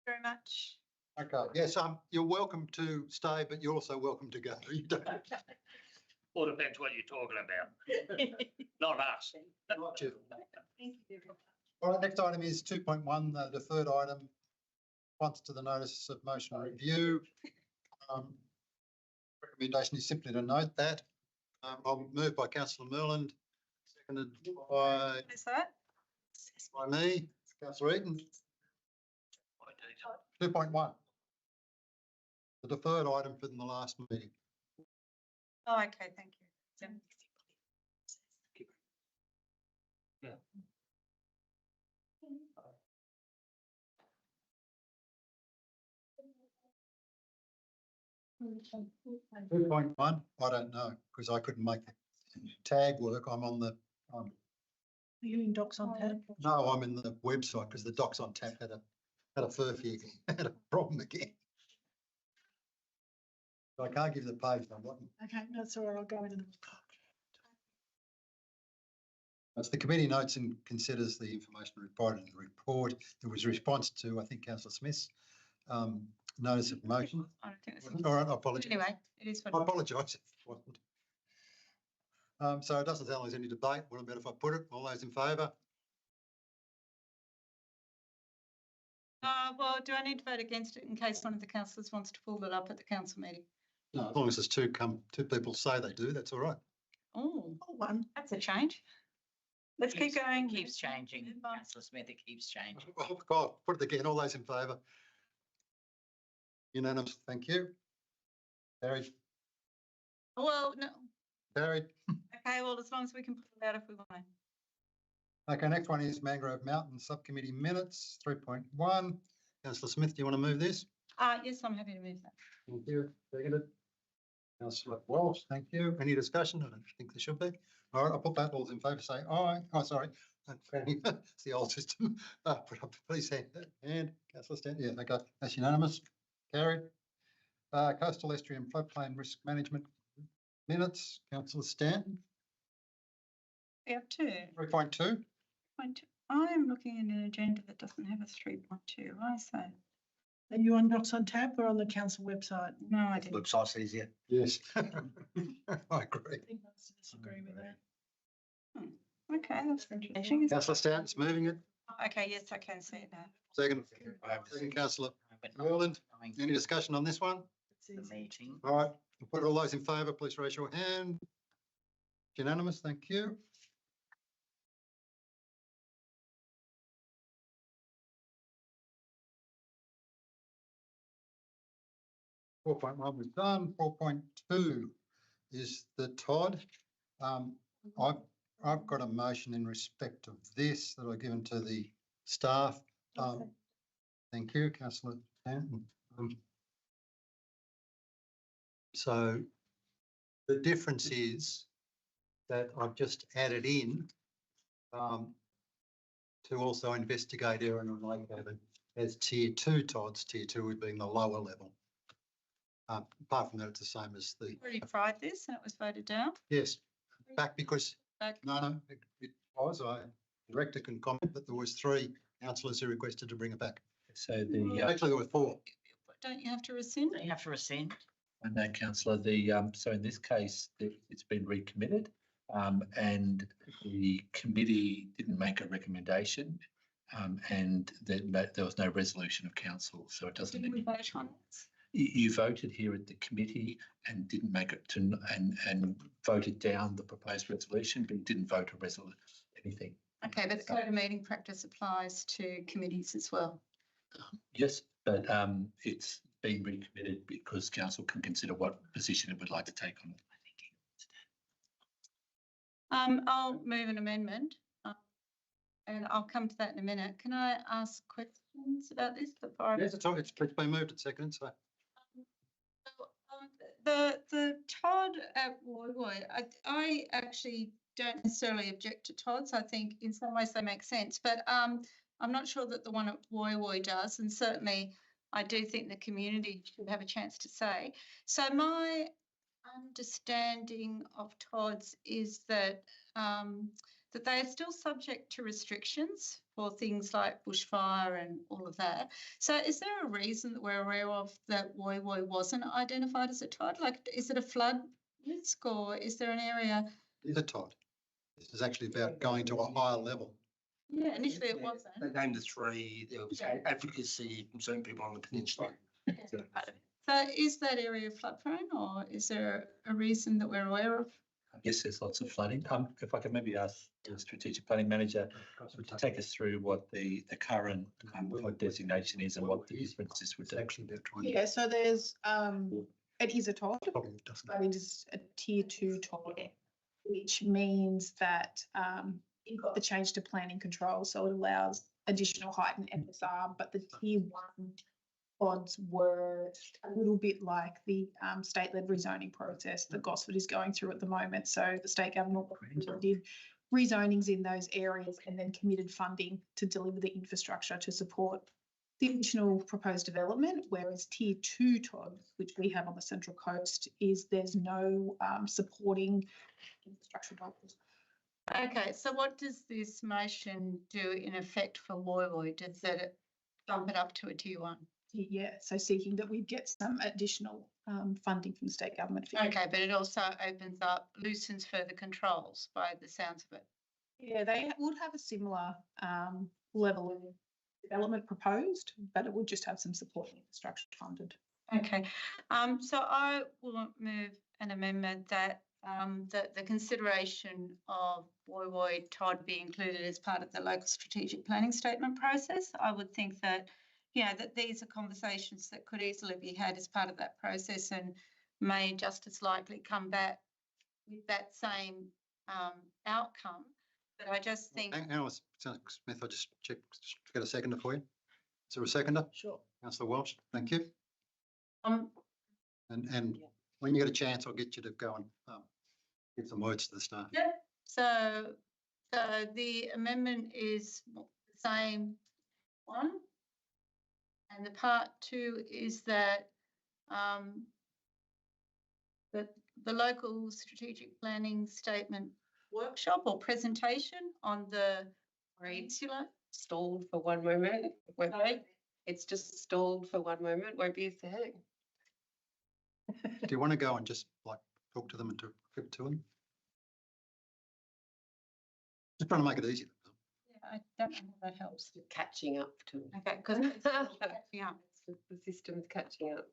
Very much. Okay, yes, you're welcome to stay, but you're also welcome to go. You don't. All depends what you're talking about, not us. Not you. Thank you. All right, next item is 2.1, the deferred item, response to the notice of motion review. Recommendation is simply to note that. I'll move by councillor Merland, seconded by What is that? me, councillor Eaton. 2.1. The deferred item from the last meeting. Oh, okay, thank you. Yeah. 2.1, I don't know, because I couldn't make the tag work. I'm on the, Are you in Docs on Tap? no, I'm in the website because the Docs on Tap had a furphy, had a problem again. So I can't give the page number. Okay, that's all right, I'll go in and. As the committee notes and considers the information provided in the report, there was a response to, I think, councillor Smith's notice of motion. I don't think it's. All right, I apologise. Anyway, it is what. I apologise if it wasn't. So it doesn't sound like there's any debate. What about if I put it? All those in favour? Well, do I need to vote against it in case one of the councillors wants to pull it up at the council meeting? No, as long as there's two people say they do, that's all right. Oh, One. that's a change. Let's keep going. Keeps changing. Councillor Smith, it keeps changing. Oh, God, put it again. All those in favour? Unanimous, thank you. Carried. Well, no. Carried. Okay, well, as long as we can pull it out if we want to. Okay, next one is Mangrove Mountain Subcommittee Minutes, 3.1. Councillor Smith, do you want to move this? Yes, I'm happy to move that. Thank you. Seconded. Councillor Walsh, thank you. Any discussion? I don't think there should be. All right, I'll put that. All those in favour say aye. Oh, sorry. It's the old system. Put up, please hand. Councillor Stanton. Yeah, okay. That's unanimous. Carried. Coastal Estuary and Floodplain Risk Management Minutes. Councillor Stanton. We have 2. 3.2. I'm looking at an agenda that doesn't have a 3.2. Why is that? Are you on Docs on Tap or on the council website? No, I didn't. Website's easier. Yes. I agree. I think most of us agree with that. Okay, that's interesting. Councillor Stanton's moving it. Okay, yes, I can see it now. Second, Councillor Merland. Any discussion on this one? The meeting. All right, I'll put all those in favour, please raise your hand. Unanimous, thank you. 4.1 we've done. 4.2 is the Todd. I've got a motion in respect of this that I've given to the staff. Thank you, councillor Stanton. So the difference is that I've just added in to also investigate Erin and Lake Haven as tier 2 Todds, tier 2 would being the lower level. Apart from that, it's the same as the. Already tried this and it was voted down. Yes, back because, Back. no, it was, director can comment, but there was 3 councillors who requested to bring it back. So the, Actually, there were 4. Don't you have to rescind? Don't you have to rescind? no, councillor, so in this case, it's been recommitted. And the committee didn't make a recommendation. And there was no resolution of council, so it doesn't. Didn't we vote on this? You voted here at the committee and didn't make it to, and voted down the proposed resolution, but you didn't vote a anything. Okay, but the code of meeting practice applies to committees as well. Yes, but it's been recommitted because council can consider what position it would like to take on it. I'll move an amendment and I'll come to that in a minute. Can I ask questions about this before I? Yes, it's been moved and seconded, so. The Todd at Woy Woy, I actually don't necessarily object to Todd's. I think in some ways they make sense, but I'm not sure that the one at Woy Woy does, and certainly I do think the community should have a chance to say. So my understanding of Todd's is that that they are still subject to restrictions for things like bushfire and all of that. So is there a reason that we're aware of that Woy Woy wasn't identified as a Todd? Like, is it a flood risk or is there an area? It's a Todd. This is actually about going to a higher level. Yeah, initially it wasn't. They named the 3. There was advocacy from certain people on the peninsula. So is that area flood prone or is there a reason that we're aware of? I guess there's lots of flooding. If I could maybe ask the strategic planning manager to take us through what the current flood designation is and what the differences would It's do. actually about trying. Yeah, so there's, it is a Todd, Probably doesn't. but it is a tier 2 Todd, which means that you've got the change to planning control, so it allows additional height and FSR, but the tier 1 odds were a little bit like the state-led rezoning process that Gosford is going through at the moment. So the state government did rezonings in those areas and then committed funding to deliver the infrastructure to support the additional proposed development, whereas tier 2 Todd, which we have on the Central Coast, is there's no supporting infrastructure dollars. Okay, so what does this motion do in effect for Woy Woy? Does it bump it up to a tier 1? Yeah, so seeking that we get some additional funding from the state government. Okay, but it also opens up, loosens further controls by the sounds of it. Yeah, they would have a similar level of development proposed, but it would just have some supporting infrastructure funded. Okay, so I will move an amendment that the consideration of Woy Woy Todd be included as part of the local strategic planning statement process. I would think that, you know, that these are conversations that could easily be had as part of that process and may just as likely come back with that same outcome. But I just think. Hang on, Smith, I'll just check, get a seconder for you. Is there a seconder? Sure. Councillor Welsh, thank you. Um, And when you get a chance, I'll get you to go and give some words to the staff. Yeah, so the amendment is the same one. And the part 2 is that that the local strategic planning statement workshop or presentation on the peninsula. Stalled for one moment. Sorry? It's just stalled for one moment. Won't be a thing. Do you want to go and just like talk to them and give it to them? Just trying to make it easier. Yeah, I don't know how that helps. Catching up to Okay, because it's catching up. the system's catching up.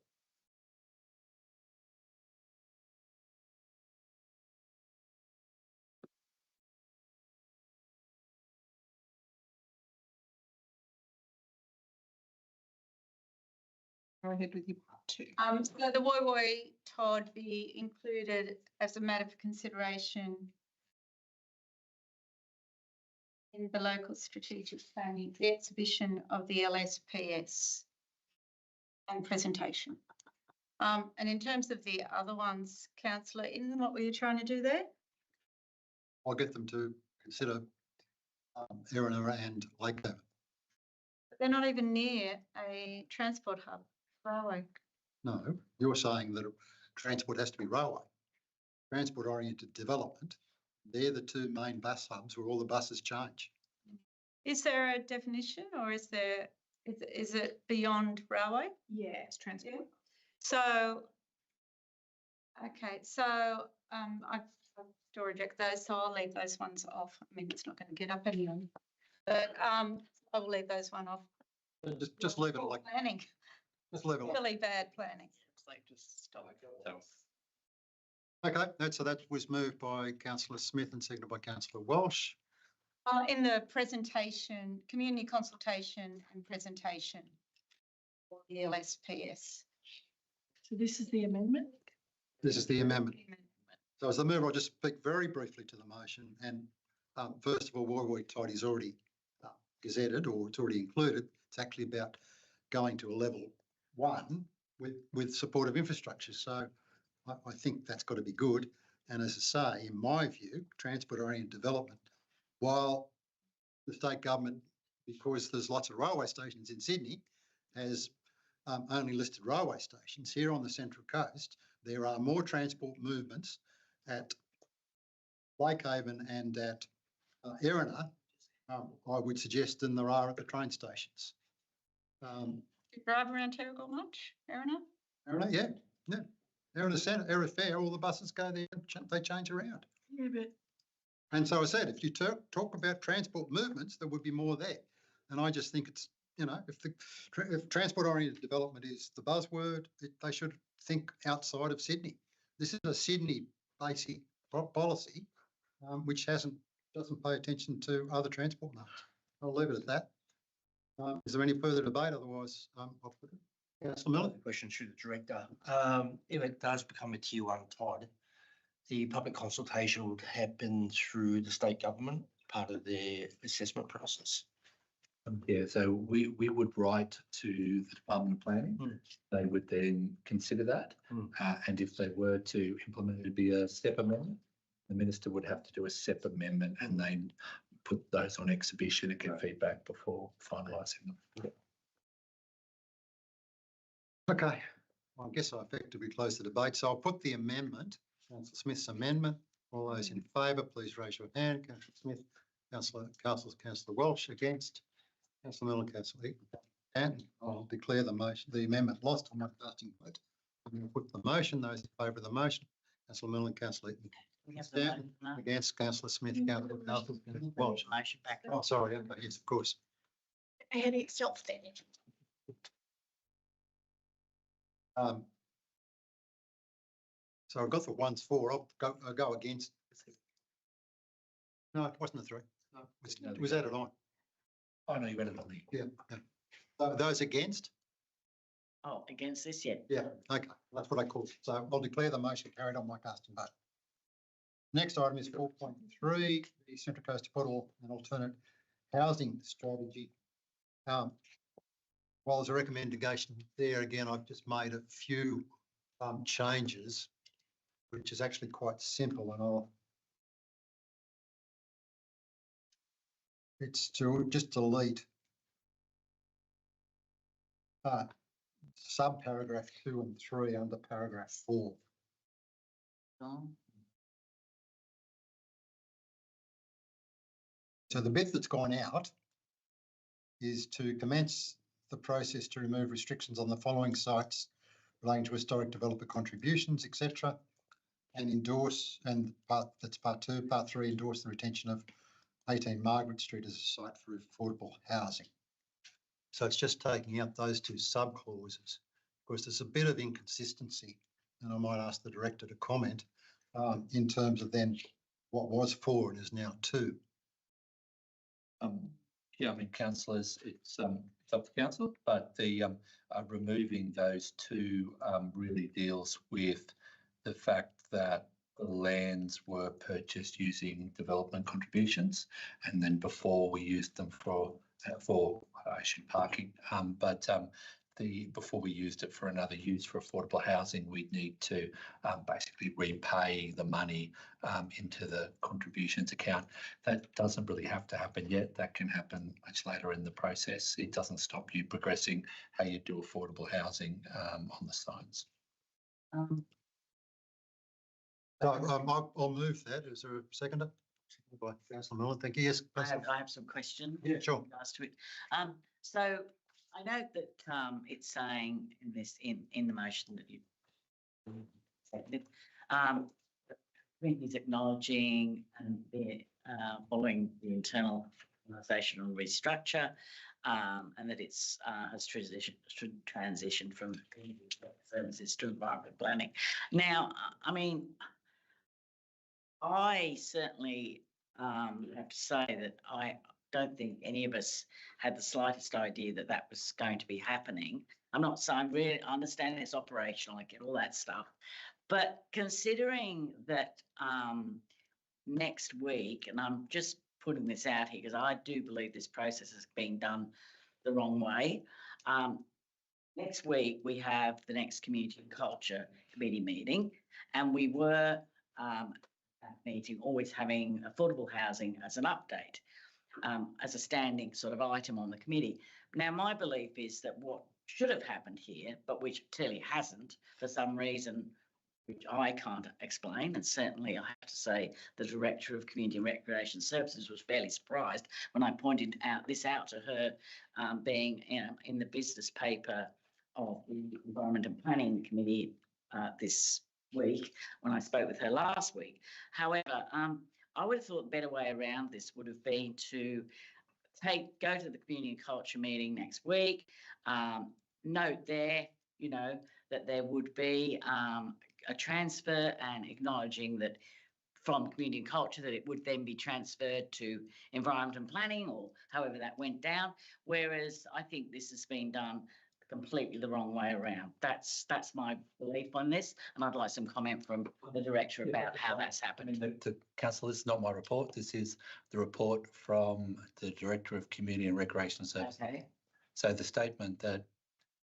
Go ahead with your part two. So the Woi Woi Todd be included as a matter for consideration in the local strategic planning, the exhibition of the LSPS and presentation. And in terms of the other ones, councillor, what were you trying to do there? I'll get them to consider Erina and Lakehaven. They're not even near a transport hub, railway. No, you're saying that transport has to be railway. Transport-oriented development, they're the two main bus hubs where all the buses change. Is there a definition or is it beyond railway? Yeah. It's transport. So, okay, so I still reject those, so I'll leave those ones off. I mean, it's not going to get up anyway, but I will leave those one off. Just leave it like, Planning, just leave it like. really bad planning. It's like just stop. Okay, so that was moved by councillor Smith and seconded by councillor Walsh. In the presentation, community consultation and presentation for the LSPS. So this is the amendment? This is the amendment. So as the mover, I'll just speak very briefly to the motion. And first of all, Woi Woi Todd is already gazetted, or it's already included. It's actually about going to a level 1 with supportive infrastructure. So I think that's got to be good. And as I say, in my view, transport-oriented development, while the state government, because there's lots of railway stations in Sydney, has only listed railway stations, here on the Central Coast, there are more transport movements at Lakehaven and at Erina, I would suggest, than there are at the train stations. Do you drive around Terrigal much, Erina? Erina, yeah. Erina Centre, Erina Fair, all the buses go there, they change around. Yeah, but And so I said, if you talk about transport movements, there would be more there. And I just think it's, if transport-oriented development is the buzzword, they should think outside of Sydney. This is a Sydney basic policy, which doesn't pay attention to other transport modes. I'll leave it at that. Is there any further debate? Otherwise, I'll put it. Councillor Miller. Question to the director. If it does become a tier 1 Todd, the public consultation would happen through the state government, part of their assessment process. Yeah, so we would write to the Department of Planning. They would then consider that. And if they were to implement it, it'd be a step amendment. The minister would have to do a step amendment and then put those on exhibition and get feedback before finalising them. Okay, well, I guess I effectively close the debate. So I'll put the amendment, Councillor Smith's amendment. All those in favour, please raise your hand. Councillor Smith, Councillor Walsh against, Councillor Miller, Councillor Eaton. And I'll declare the amendment lost on my casting vote. I'm going to put the motion, those in favour of the motion, Councillor Miller and Councillor Eaton. Against, Councillor Smith, Councillor Walsh. Motion back. Oh, sorry, okay, yes, of course. and itself then. So I've got the 1's for, I'll go against. No, it wasn't a 3. No, it was added on. I know you read it on the. Yeah. So those against? Oh, against this yet? Yeah, okay, that's what I call it. So I'll declare the motion carried on my casting vote. Next item is 4.3, the Central Coast Portal and Alternate Housing Strategy. While there's a recommendation there, again, I've just made a few changes, which is actually quite simple, and it's to just delete sub-paragraph 2 and 3 under paragraph 4. So the bit that's gone out is to commence the process to remove restrictions on the following sites relating to historic developer contributions, etc., and endorse, and that's part 2. Part 3, endorse the retention of 18 Margaret Street as a site for affordable housing. So it's just taking out those 2 sub-clauses. Of course, there's a bit of inconsistency, and I might ask the director to comment in terms of then what was 4 and is now 2. Yeah, I mean, councillors, it's up to council, but the removing those two really deals with the fact that the lands were purchased using development contributions, and then before we used them for actually parking, before we used it for another use for affordable housing, we'd need to basically repay the money into the contributions account. That doesn't really have to happen yet. That can happen much later in the process. It doesn't stop you progressing how you do affordable housing on the sites. I'll move that. Is there a seconder? Seconded by Councillor Millen. Thank you. Yes. I have some questions. Yeah, sure. in regards to it. So I note that it's saying in the motion that you seconded, is acknowledging and following the internal organisational restructure, and that it's has transitioned from services to environment planning. Now, I mean, I certainly have to say that I don't think any of us had the slightest idea that that was going to be happening. I'm not saying really understanding it's operational, I get all that stuff. But considering that next week, and I'm just putting this out here because I do believe this process is being done the wrong way. Next week, we have the next Community and Culture Committee meeting, and we were meeting always having affordable housing as an update, as a standing sort of item on the committee. Now, my belief is that what should have happened here, but which clearly hasn't for some reason, which I can't explain, and certainly I have to say the Director of Community and Recreation Services was fairly surprised when I pointed out to her, being in the business paper of the Environment and Planning Committee this week when I spoke with her last week. However, I would have thought the better way around this would have been to go to the Community and Culture meeting next week, note there, that there would be a transfer and acknowledging that from Community and Culture that it would then be transferred to Environment and Planning or however that went down, whereas I think this has been done completely the wrong way around. That's my belief on this, and I'd like some comment from the Director about how that's happened. I mean, the council, this is not my report. This is the report from the Director of Community and Recreation Services. Okay. So the statement that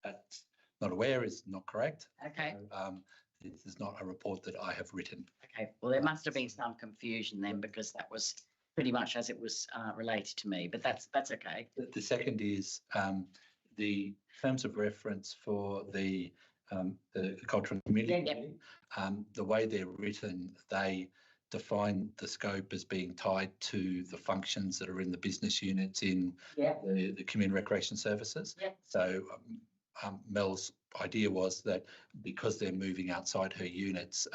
that's not aware is not correct. Okay. So, this is not a report that I have written. Okay. Well, there must have been some confusion then because that was pretty much as it was related to me, but that's okay. The second is the terms of reference for the Cultural Community. The way they're written, they define the scope as being tied to the functions that are in the business units in the Community Recreation Services. Yep. So Mel's idea was that because they're moving outside her units,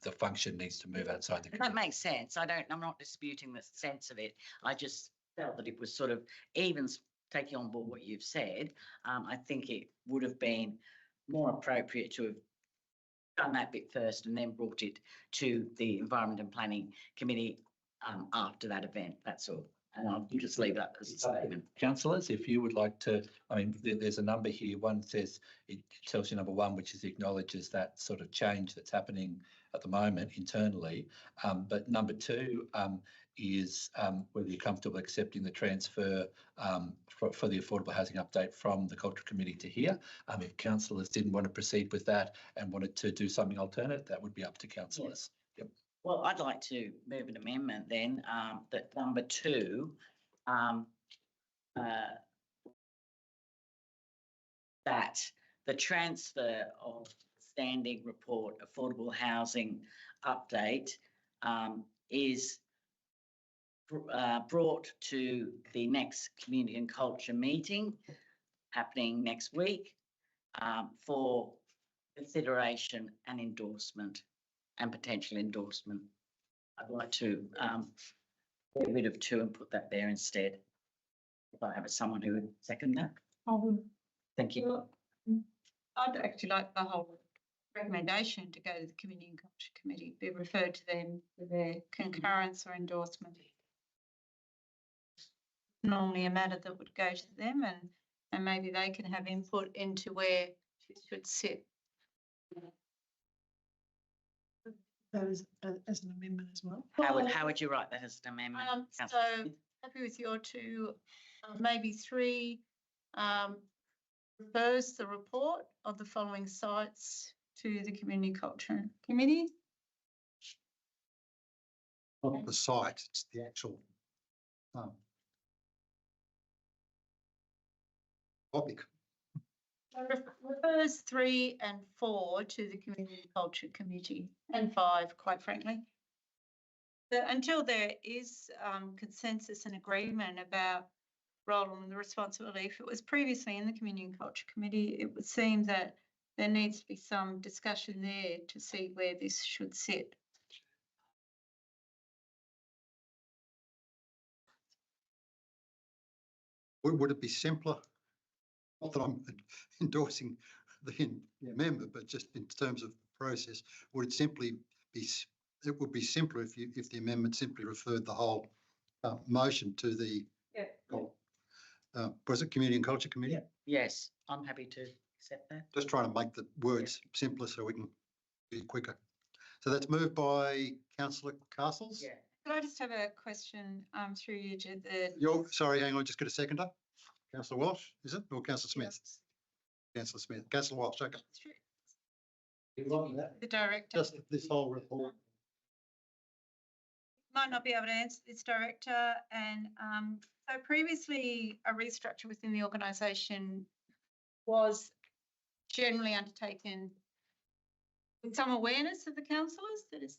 the function needs to move outside the community. That makes sense. I'm not disputing the sense of it. I just felt that it was sort of even taking on board what you've said. I think it would have been more appropriate to have done that bit first and then brought it to the Environment and Planning Committee after that event. That's all. And I'll just leave that as a statement. Councillors, if you would like to, I mean, there's a number here. One says, it tells you number one, which acknowledges that sort of change that's happening at the moment internally. But number two is whether you're comfortable accepting the transfer for the affordable housing update from the Culture Committee to here. If councillors didn't want to proceed with that and wanted to do something alternate, that would be up to councillors. Yep. Well, I'd like to move an amendment then that number two, that the transfer of standing report affordable housing update is brought to the next Community and Culture meeting happening next week for consideration and endorsement and potential endorsement. I'd like to get rid of two and put that there instead. If I have someone who would second that. Thank you. Well, I'd actually like the whole recommendation to go to the Community and Culture Committee, be referred to them for their concurrence or endorsement. normally a matter that would go to them and maybe they can have input into where it should sit. That is as an amendment as well. How would you write that as an amendment? So Councillor Smith? happy with your two, maybe three, refers the report of the following sites to the Community Culture Committee. Not the site, it's the actual topic. Refers 3 and 4 to the Community Culture Committee, and 5, quite frankly. But until there is consensus and agreement about role and the responsibility, if it was previously in the Community and Culture Committee, it would seem that there needs to be some discussion there to see where this should sit. Would it be simpler? Not that I'm endorsing the amendment, but just in terms of the process, would it simply be? It would be simpler if the amendment simply referred the whole motion to the. Was it Community and Culture Committee? Yeah. Yes, I'm happy to accept that. Just trying to make the words simpler so we can be quicker. So that's moved by Councillor Castles. Yeah. Could I just have a question through you to the. Sorry, hang on, just get a seconder. Councillor Walsh, is it? Or Councillor Smith? Councillor Smith. Councillor Walsh, okay. The director. Just this whole report. Might not be able to answer this, director, and so previously a restructure within the organisation was generally undertaken with some awareness of the councillors that is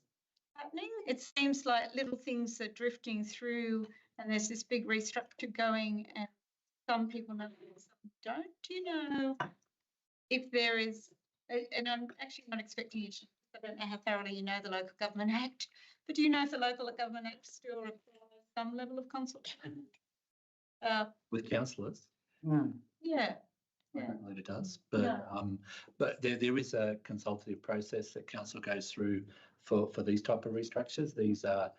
happening. It seems like little things are drifting through and there's this big restructure going and some people know and some don't. Do you know if there is, and I'm actually not expecting you to, I don't know how thoroughly you know the Local Government Act, but do you know if the Local Government Act still requires some level of consultation? With councillors? Yeah. I don't believe it does, but there is a consultative process that council goes through for these type of restructures. These are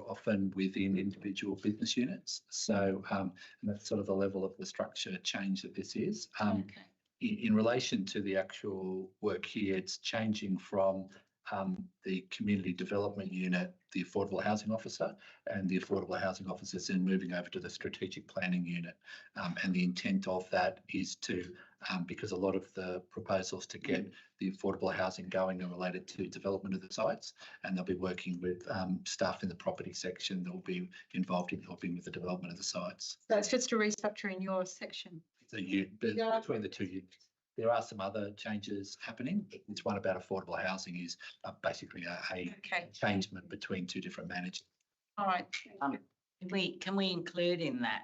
often within individual business units. So and that's sort of the level of the structure change that this is. Okay. In relation to the actual work here, it's changing from the community development unit, the affordable housing officer, and the affordable housing officers then moving over to the strategic planning unit. And the intent of that is to, because a lot of the proposals to get the affordable housing going are related to development of the sites, and they'll be working with staff in the property section that will be involved in helping with the development of the sites. So it's just a restructure in your section. So between the two units. There are some other changes happening, but this one about affordable housing is basically a changement between two different managers. All right. Can we include in that,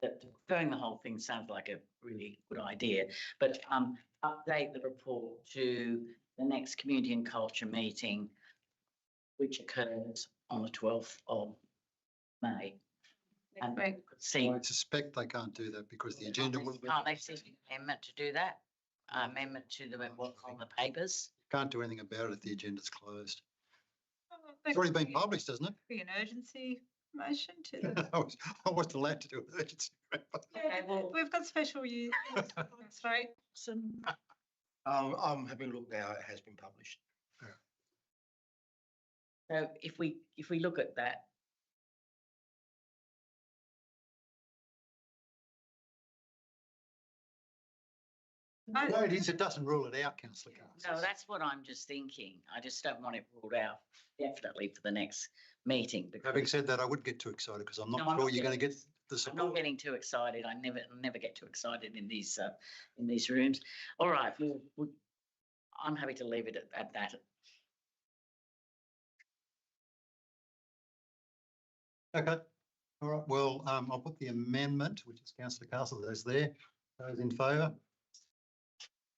that deferring the whole thing sounds like a really good idea, but update the report to the next Community and Culture meeting, which occurs on the 12th of May. And see, I suspect they can't do that because the agenda will. Can't they see an amendment to do that? Amendment to the what's on the papers? Can't do anything about it. The agenda's closed. It's already been published, hasn't it? Be an urgency motion to. I wasn't allowed to do an urgency. Okay, well, we've got special use. Sorry. I'm having a look now. It has been published. So if we look at that. No, it is. It doesn't rule it out, Councillor Castles. No, that's what I'm just thinking. I just don't want it ruled out definitely for the next meeting. Having said that, I would get too excited because I'm not sure you're going to get the support. I'm not getting too excited. I never get too excited in these rooms. All right, I'm happy to leave it at that. Okay. All right. Well, I'll put the amendment, which is Councillor Castles, as there. Those in favour?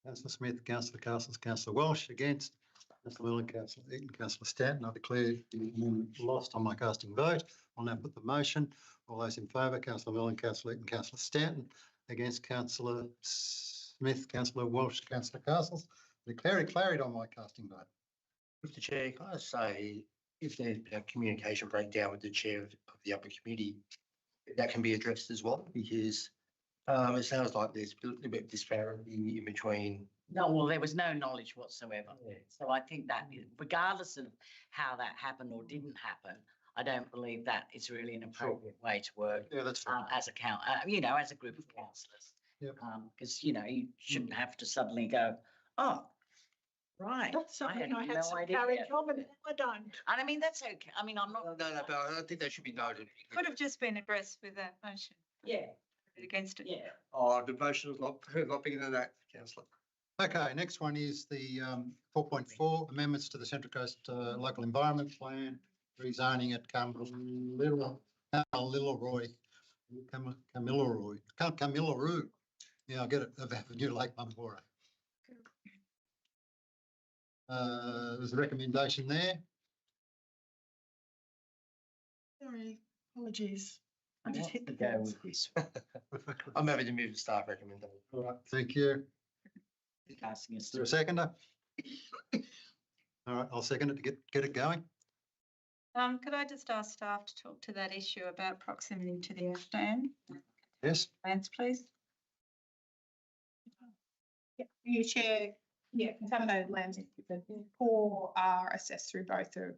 Councillor Smith, Councillor Castles, Councillor Walsh, against. Councillor Miller, Councillor Eaton, Councillor Stanton. I declare the amendment lost on my casting vote. I'll now put the motion. All those in favour, Councillor Miller, Councillor Eaton, Councillor Stanton, against Councillor Smith, Councillor Walsh, Councillor Castles. Declare it carried on my casting vote. Mr. Chair, can I say, if there's a communication breakdown with the chair of the upper committee, that can be addressed as well, because it sounds like there's a little bit of disparity in between. No, well, there was no knowledge whatsoever. Yeah. So I think that regardless of how that happened or didn't happen, I don't believe that is really an appropriate way to work Yeah, that's fine. as a as a group of councillors. Yep. Because, you shouldn't have to suddenly go, oh, right. That's something I no had some idea. courage of, and I don't. And I mean, that's okay. I mean, I'm not. No, but I think that should be noted. Could have just been addressed with that motion. Yeah, Against it. yeah. Oh, the motion is a lot bigger than that, councillor. Okay, next one is the 4.4 amendments to the Central Coast Local Environment Plan, rezoning at Kamilaroo. Yeah, I get it, of Avenue Lake Mumbora. There's a recommendation there. Sorry, apologies. I I just want hit to the go buttons. with this. I'm happy to move the staff recommendation. All right, thank you. Asking us Is there to. a seconder? All right, I'll second it to get it going. Could I just ask staff to talk to that issue about proximity to the ashstand? Yes, Lance, please. You chair, contaminated lands and equipment or are assessed through both the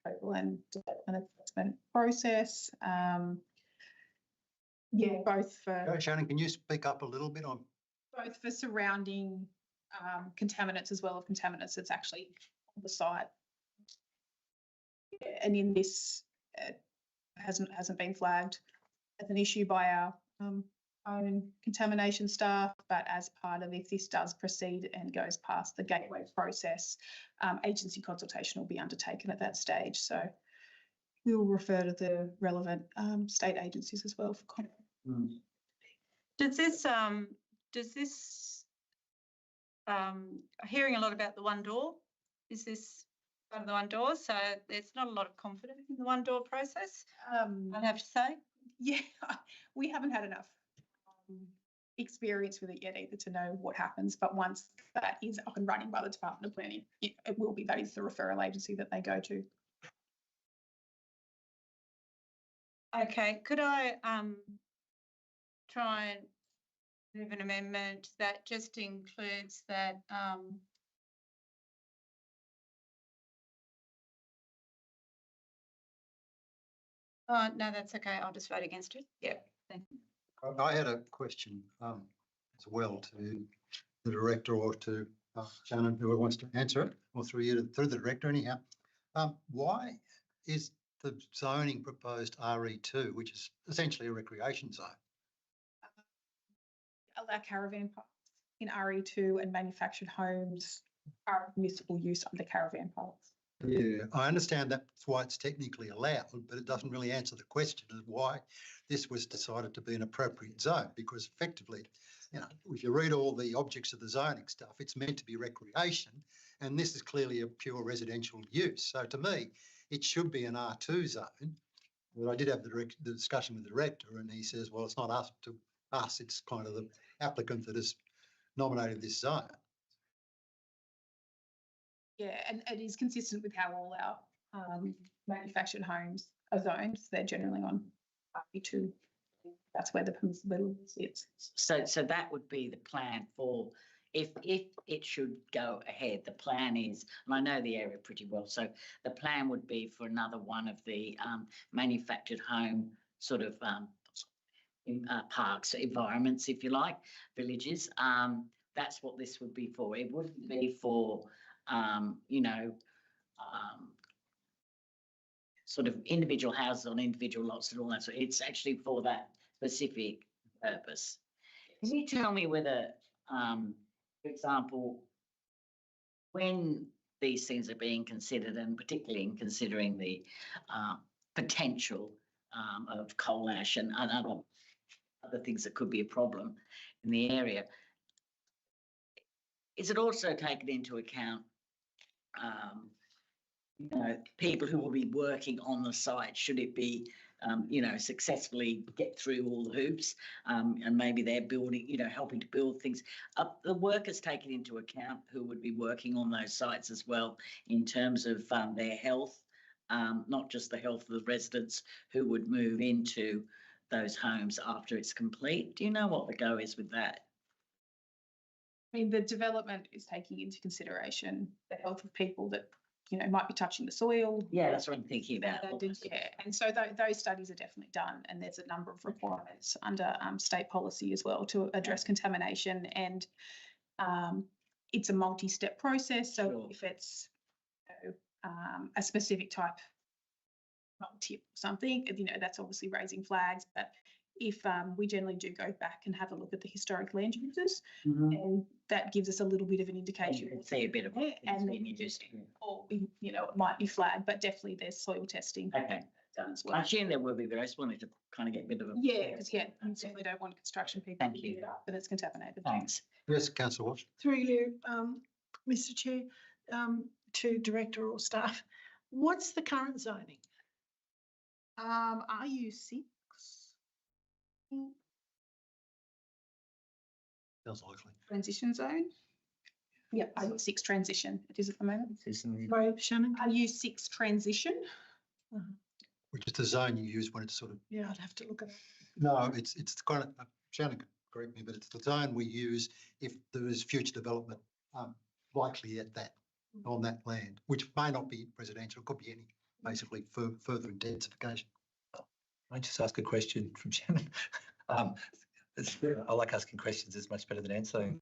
approval and development assessment process. Both for Shannon, can you speak up a little bit on? both for surrounding contaminants as well as contaminants that's actually on the site. And in this, hasn't been flagged as an issue by our own contamination staff, but as part of if this does proceed and goes past the gateway process, agency consultation will be undertaken at that stage. So we will refer to the relevant state agencies as well for comment. Does this, hearing a lot about the one door, is this part of the one door? So there's not a lot of confidence in the one door process, I'd have to say. Yeah, we haven't had enough experience with it yet either to know what happens. But once that is up and running by the Department of Planning, it will be, that is the referral agency that they go to. Okay, could I try and move an amendment that just includes that oh, no, that's okay. I'll just vote against it. Yeah, thank you. I had a question as well to the director or to Shannon, whoever wants to answer it, or through the director anyhow. Why is the zoning proposed RE2, which is essentially a recreation zone? Allow caravan parks in RE2 and manufactured homes are municipal use under caravan parks. Yeah, I understand that's why it's technically allowed, but it doesn't really answer the question of why this was decided to be an appropriate zone, because effectively, if you read all the objects of the zoning stuff, it's meant to be recreation, and this is clearly a pure residential use. So to me, it should be an R2 zone. But I did have the discussion with the director, and he says, well, it's not us to us, it's kind of the applicant that has nominated this zone. Yeah, and it is consistent with how all our manufactured homes are zoned. They're generally on RE2. That's where the permissibility sits. So that would be the plan for if it should go ahead. The plan is, and I know the area pretty well, so the plan would be for another one of the manufactured home sort of parks, environments, if you like, villages. That's what this would be for. It wouldn't be for sort of individual houses on individual lots and all that. So it's actually for that specific purpose. Can you tell me whether, for example, when these things are being considered, and particularly in considering the potential of coal ash and other things that could be a problem in the area, is it also taken into account people who will be working on the site, should it be, successfully get through all the hoops, and maybe they're building, helping to build things. The workers taken into account who would be working on those sites as well in terms of their health, not just the health of the residents who would move into those homes after it's complete? Do you know what the go is with that? I mean, the development is taking into consideration the health of people that, might be touching the soil. Yeah, that's what I'm thinking about. Yeah, and so those studies are definitely done, and there's a number of requirements under state policy as well to address contamination, and it's a multi-step process. So Sure. if it's a specific type of tip or something, that's obviously raising flags. But if we generally do go back and have a look at the historic land uses, and that gives us a little bit of an indication. You can see a bit of it, and then you just. or it might be flagged, but definitely there's soil testing Okay. done as I well. assume there will be, but I just wanted to kind of get a bit of a. Yeah, because you certainly don't want construction people Thank to you. pick it up, but it's contaminated. Thanks. Yes, councillor Walsh. Through you, Mr Chair, to director or staff, what's the current zoning? RU6. Sounds likely. Transition zone. Yep, RU6 transition. It is at the moment. Sorry, Shannon? RU6 transition. Which is the zone you use when it's sort of, Yeah, I'd have to look at it. no, it's kind of, Shannon can correct me, but it's the zone we use if there is future development likely at that, on that land, which may not be residential, could be any, basically further intensification. I just ask a question from Shannon? I like asking questions, it's much better than answering.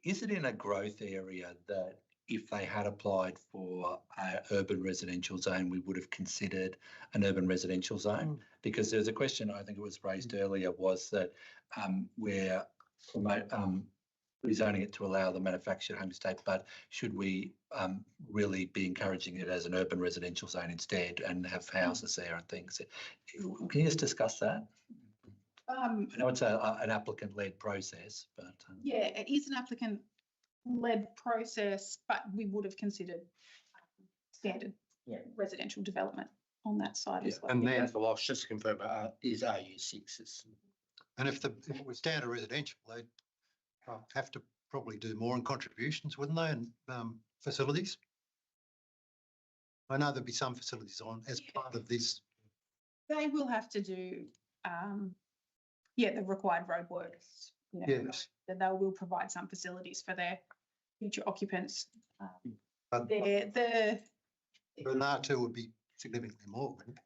Is it in a growth area that if they had applied for an urban residential zone, we would have considered an urban residential zone? Because there's a question, I think it was raised earlier, was that we're rezoning it to allow the manufactured home estate, but should we really be encouraging it as an urban residential zone instead and have houses there and things? Can you just discuss that? I know it's an applicant-led process, but Yeah, it is an applicant-led process, but we would have considered standard residential development on that side as well. And then, Councillor Walsh, just to confirm, is RU6. and if it was standard residential, they'd have to probably do more in contributions, wouldn't they, and facilities? I know there'd be some facilities on as part of this. They will have to do, the required roadworks. Yes. That they will provide some facilities for their future occupants. But The an R2 would be significantly more, wouldn't it?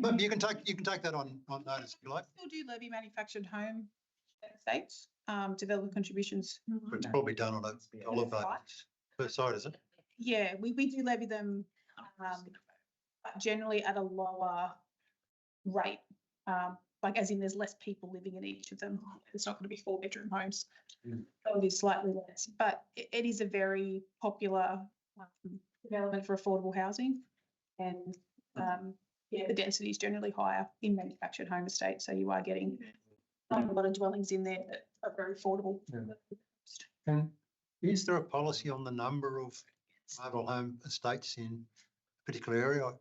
But you can take that on notice if you like. Still do levy manufactured home estates, development contributions. It's probably done on a dollar basis per side, is it? Yeah, we do levy them, but generally at a lower rate. Like as in there's less people living in each of them. It's not going to be 4-bedroom homes. So it is slightly less, but it is a very popular development for affordable housing. And the density is generally higher in manufactured home estates. So you are getting a lot of dwellings in there that are very affordable. And is there a policy on the number of mobile home estates in a particular area? I've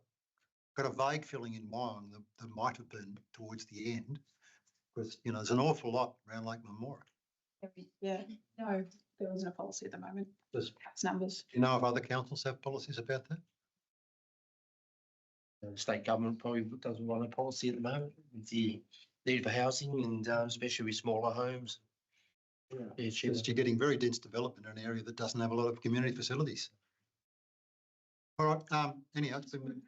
got a vague feeling in Wyong that there might have been towards the end, because there's an awful lot around Lake Memorial. Yeah, no, there isn't a policy at the moment. Does, Caps numbers. do you know if other councils have policies about that? The state government probably doesn't run a policy at the moment with the need for housing and especially with smaller homes. Yeah, Because you're getting very dense development in an area that doesn't have a lot of community facilities. All right, anyhow, it's been.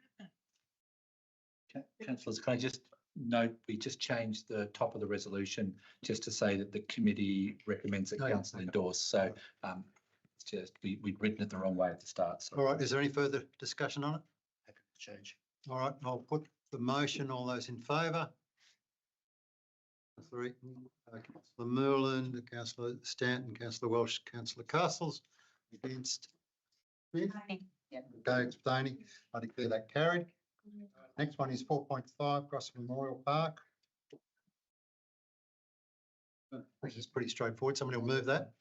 Councillors, can I just note, we just changed the top of the resolution just to say that the committee recommends that council endorse. So it's just, we'd written it the wrong way at the start. So. All right, is there any further discussion on it? happy to change. All right, I'll put the motion. All those in favour? Councillor Eaton, Councillor Merlin, Councillor Stanton, Councillor Walsh, Councillor Castles. Against? Okay, abstaining. I declare that carried. Next one is 4.5, Cross Memorial Park. This is pretty straightforward. Somebody will move that.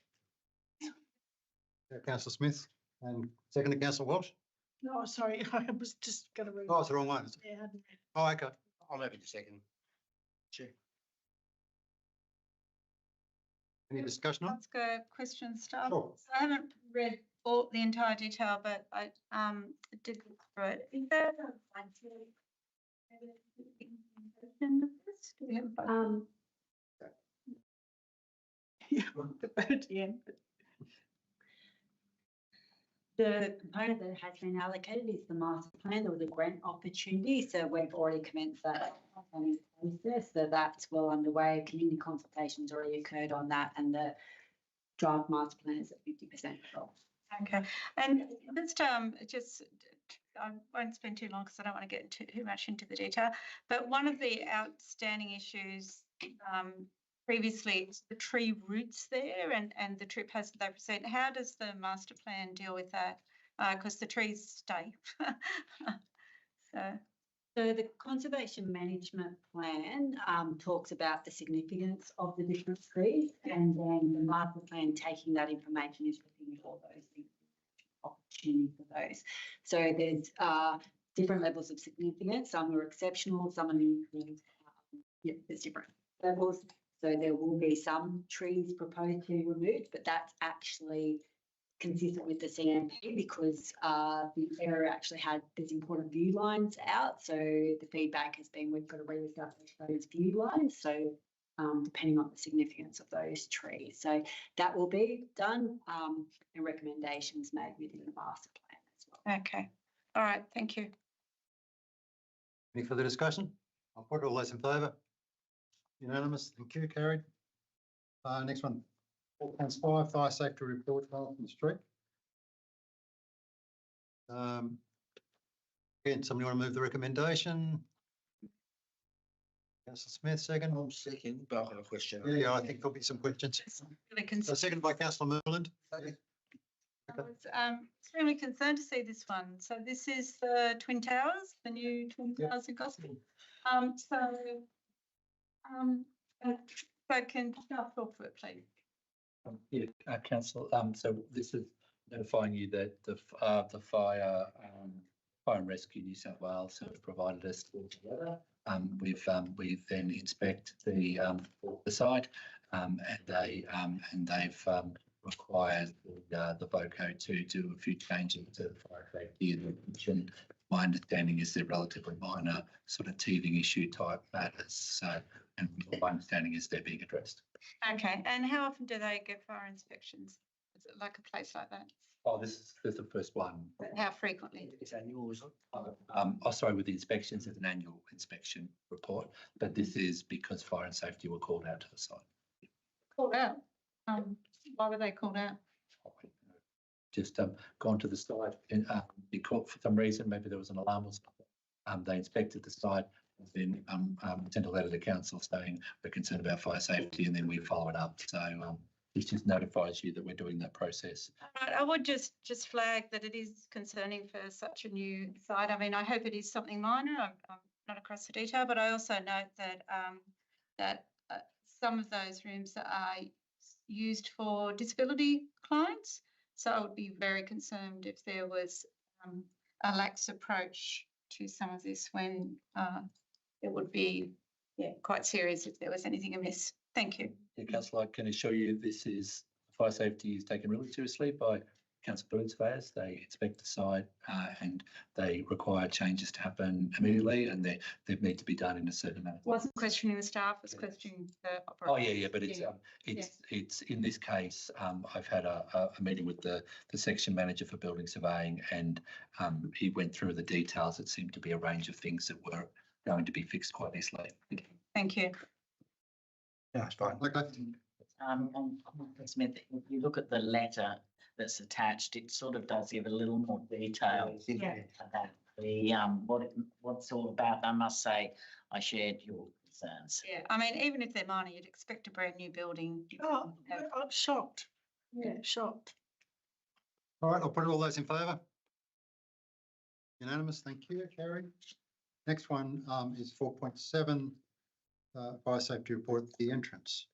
Councillor Smith and second Councillor Walsh. No, sorry, I was just going to read. Oh, it's the wrong one, is it? Yeah, I hadn't read. Oh, okay. I'm happy to second. Chair. Any discussion on it? Let's go question staff. Sure. So I haven't read all the entire detail, but I did look through it. Is there a The component that has been allocated is the master plan or the grant opportunity. So we've already commenced that planning process. So that's well underway. Community consultations already occurred on that, and the draft master plan is at 50% control. Okay, and just I won't spend too long because I don't want to get too much into the detail. But one of the outstanding issues previously is the tree roots there, and the trip has they present. How does the master plan deal with that? Because the trees stay. So the conservation management plan talks about the significance of the different trees, and then the master plan taking that information is looking at all those things, opportunity for those. So there's different levels of significance. Some are exceptional, some are neutral. There's different levels. So there will be some trees proposed to be removed, but that's actually consistent with the CMP because the area actually had these important view lines out. So the feedback has been we've got to re-establish those view lines. So depending on the significance of those trees. So that will be done and recommendations made within the master plan as well. Okay. All right. Thank you. Any further discussion? I'll put all those in favour. Unanimous. Thank you. Carried. Next one. 4.5 fire safety report from the street. Again, somebody want to move the recommendation? Councillor Smith, second. I'm second, but I've got a question. Yeah, I think there'll be some questions. Really So second by Councillor Merland. I was extremely concerned to see this one. So this is the Twin Towers, the new Twin Towers in Gospel. So can staff talk to it, please? Council. So this is notifying you that the fire and rescue New South Wales have provided us together. We've then inspect the site, and they've required the VOCO to do a few changes to the fire safety and my understanding is they're relatively minor sort of teething issue type matters. So, and my understanding is they're being addressed. Okay, and how often do they get fire inspections? Is it like a place like that? Oh, this is the first one. How frequently? It's annual, isn't it? Sorry, with the inspections, it's an annual inspection report, but this is because fire and safety were called out to the site. Called out? Why were they called out? Just gone to the site and because for some reason, maybe there was an alarm or something. They inspected the site and then sent a letter to council saying we're concerned about fire safety, and then we follow it up. So it just notifies you that we're doing that process. Right, I would just flag that it is concerning for such a new site. I mean, I hope it is something minor. I'm not across the detail, but I also note that some of those rooms are used for disability clients. So I would be very concerned if there was a lax approach to some of this when it would be quite serious if there was anything amiss. Thank you. Yeah, Councillor, I can assure you this is fire safety is taken really seriously by council building surveyors. They inspect the site and they require changes to happen immediately, and they need to be done in a certain amount of time. Wasn't questioning the staff, was questioning the operator. Oh yeah, but it's in this case. I've had a meeting with the section manager for building surveying, and he went through the details. It seemed to be a range of things that were going to be fixed quite easily. Thank you. Yeah, it's fine. On Smith, if you look at the letter that's attached, it sort of does give a little more detail about the what it's all about. I must say, I shared your concerns. Yeah, I mean, even if they're minor, you'd expect a brand new building. Oh, I'm shocked. Yeah, shocked. All right, I'll put all those in favour. Unanimous, thank you, carried. Next one is 4.7, fire safety report at the entrance.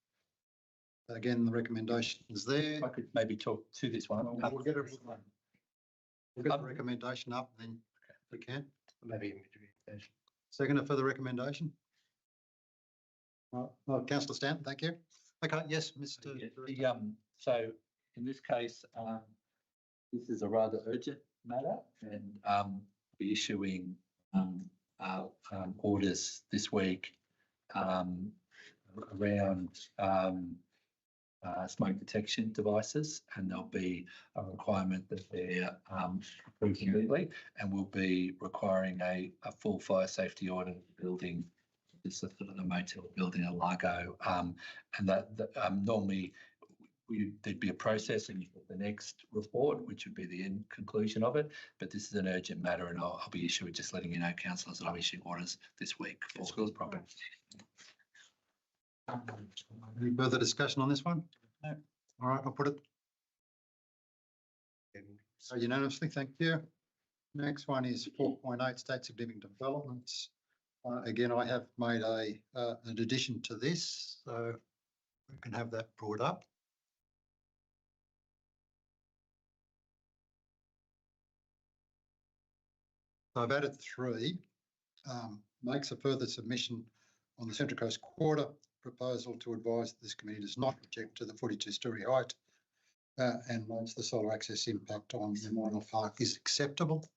Again, the recommendation is there. I could maybe talk to this one. We'll get the recommendation up then if we can. Maybe Second for the recommendation. Councillor Stanton, thank you. Okay, yes, Mr. So in this case, This is a rather urgent matter and be issuing orders this week around smoke detection devices, and there'll be a requirement that they're approved immediately, and we'll be requiring a full fire safety audit building. It's a sort of a motel building, a Largo, and that normally there'd be a process and you get the next report, which would be the end conclusion of it. But this is an urgent matter, and I'll be issuing, just letting you know, councillors, that I'll issue orders this week for this property. Any further discussion on this one? No. All right, I'll put it. So unanimously, thank you. Next one is 4.8 state significant developments. Again, I have made an addition to this, so we can have that brought up. So I've added 3. Makes a further submission on the Central Coast Quarter proposal to advise that this committee does not object to the 42-storey height and notes the solar access impact on the Memorial Park is acceptable.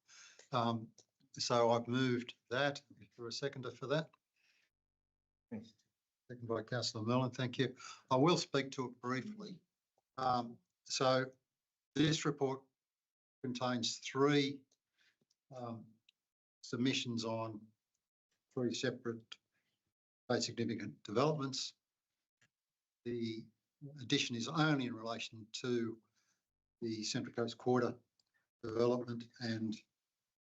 So I've moved that. Is there a seconder for that? Thanks. Second by Councillor Merlin, thank you. I will speak to it briefly. So this report contains 3 submissions on 3 separate state significant developments. The addition is only in relation to the Central Coast Quarter development, and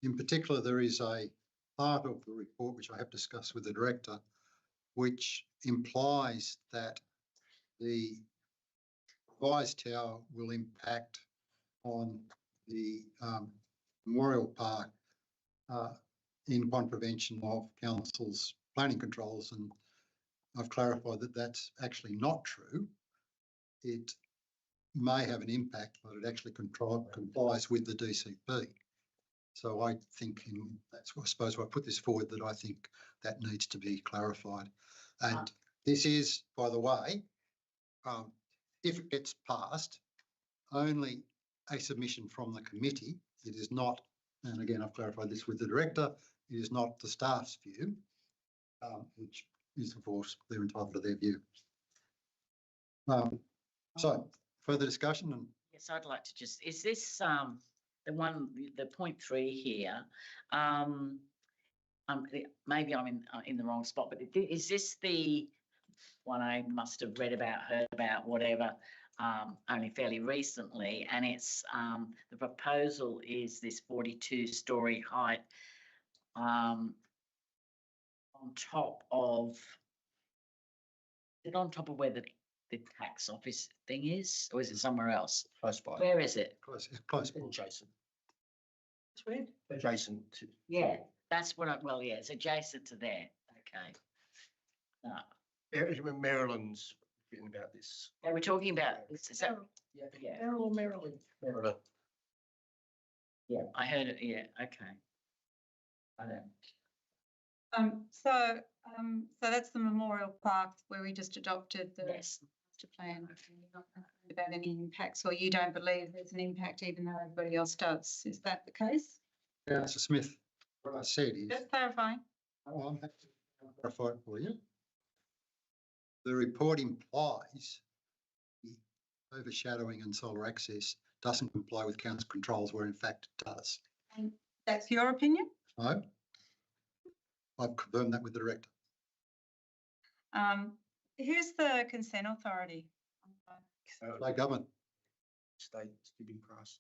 in particular there is a part of the report which I have discussed with the director which implies that the revised tower will impact on the Memorial Park in contravention of council's planning controls, and I've clarified that that's actually not true. It may have an impact, but it actually complies with the DCP. So I think, that's I suppose why I put this forward, that I think that needs to be clarified. And this is, by the way, if it gets passed, only a submission from the committee. It is not, and again, I've clarified this with the director, it is not the staff's view, which is, of course, they're entitled to their view. So, further discussion? And Yes, I'd like to just, is this the one, the 0.3 here? Maybe I'm in the wrong spot, but is this the one I must have read about, heard about, whatever, only fairly recently? And it's the proposal is this 42-storey height on top of, is it on top of where the tax office thing is, or is it somewhere else? Close by. Where is it? close, close. Adjacent. It's weird. Adjacent to. Yeah, that's what well, yeah, it's adjacent to there. Okay. Maryland's written about this. Yeah, we're talking about, is that, yeah, Merrill, Maryland. Maryland. yeah, I heard it, yeah, okay. I don't. So that's the Memorial Park where we just adopted the Yes. master plan. You're not concerned about any impacts, or you don't believe there's an impact even though everybody else does. Is that the case? Councillor Smith, what I said is, Just clarifying. I'm happy to clarify it for you. The report implies the overshadowing and solar access doesn't comply with council controls, where in fact it does. And that's your opinion? No, I've confirmed that with the director. Who's the consent authority? State government. State giving price.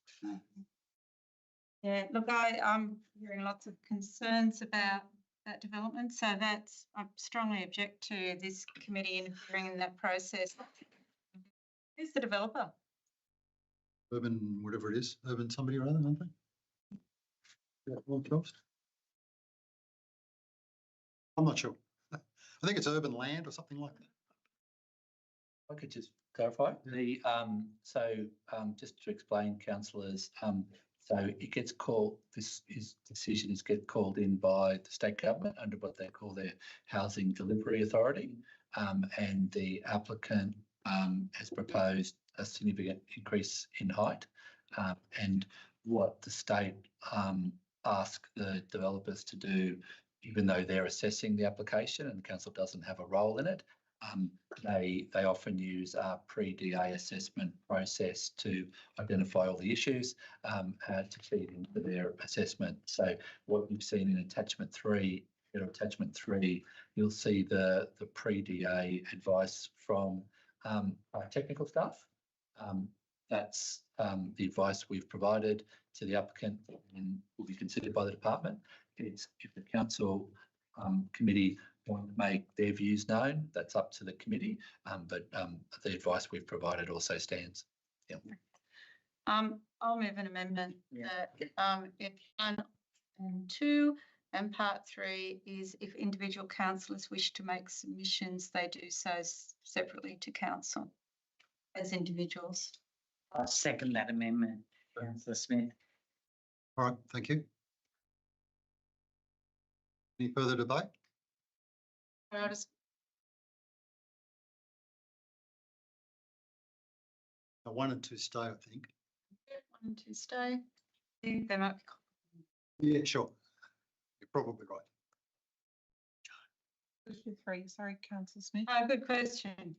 Yeah, look, I'm hearing lots of concerns about that development, so that's, I strongly object to this committee interfering in that process. Who's the developer? Urban, whatever it is, urban somebody or other, aren't they? Yeah, well, jobs. I'm not sure. I think it's urban land or something like that. I could just clarify the just to explain, councillors. So it gets called. Decision is get called in by the state government under what they call their housing delivery authority, and the applicant has proposed a significant increase in height, And what the state ask the developers to do, even though they're assessing the application and the council doesn't have a role in it, they often use a pre-DA assessment process to identify all the issues to feed into their assessment. So what you've seen in attachment 3, you'll see the pre-DA advice from our technical staff. That's the advice we've provided to the applicant and will be considered by the department. It's if the council committee want to make their views known, that's up to the committee. But the advice we've provided also stands. Yeah. I'll move an amendment Yeah. that if 1 and 2 and part 3 is if individual councillors wish to make submissions, they do so separately to council as individuals. I second that amendment, Councillor Smith. All right, thank you. Any further debate? And I'll just 1 and 2 stay, I think. 1 and 2 stay. They might be. Yeah, sure. You're probably right. Question 3, sorry, Councillor Smith. Good question.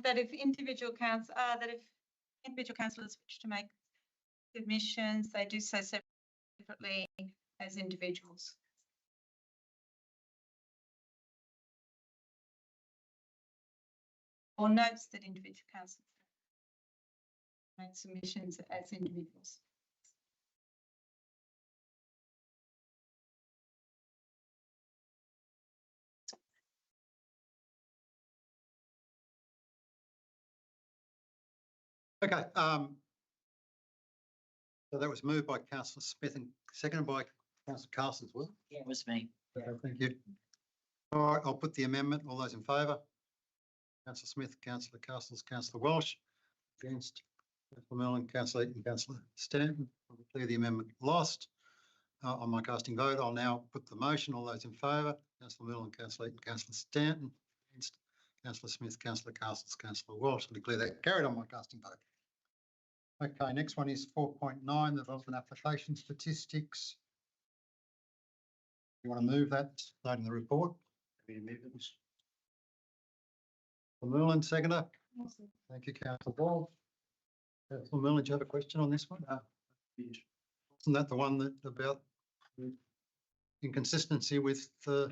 That if individual councillors wish to make submissions, they do so separately as individuals. Or notes that individual councillors make submissions as individuals. Okay. So that was moved by Councillor Smith and seconded by Councillor Carson as well. Yeah, it was me. Okay, thank you. All right, I'll put the amendment. All those in favour? Councillor Smith, Councillor Castles, Councillor Walsh. Against? Councillor Mellon, Councillor Eaton, Councillor Stanton. I'll declare the amendment lost. On my casting vote, I'll now put the motion. All those in favour? Councillor Mellon, Councillor Eaton, Councillor Stanton. Against? Councillor Smith, Councillor Castles, Councillor Walsh. I declare that carried on my casting vote. Okay, next one is 4.9, the development application statistics. You want to move that, noting the report? Merlin, seconder. Thank you, Councillor Ball. Councillor Merlin, do you have a question on this one? Isn't that the one that about inconsistency with the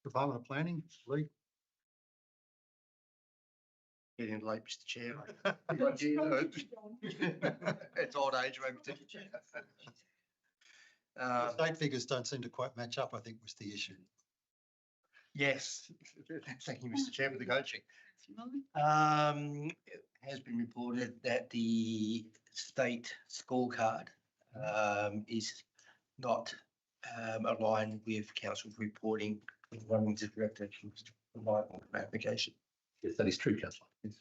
Department of Planning? Lee? Getting late, Mr. Chair. It's old age, maybe. The state figures don't seem to quite match up, I think was the issue. Yes, thank you, Mr. Chair, for the coaching. It has been reported that the state scorecard is not aligned with council's reporting. One is director to provide more clarification. Yes, that is true, councillor. Yes.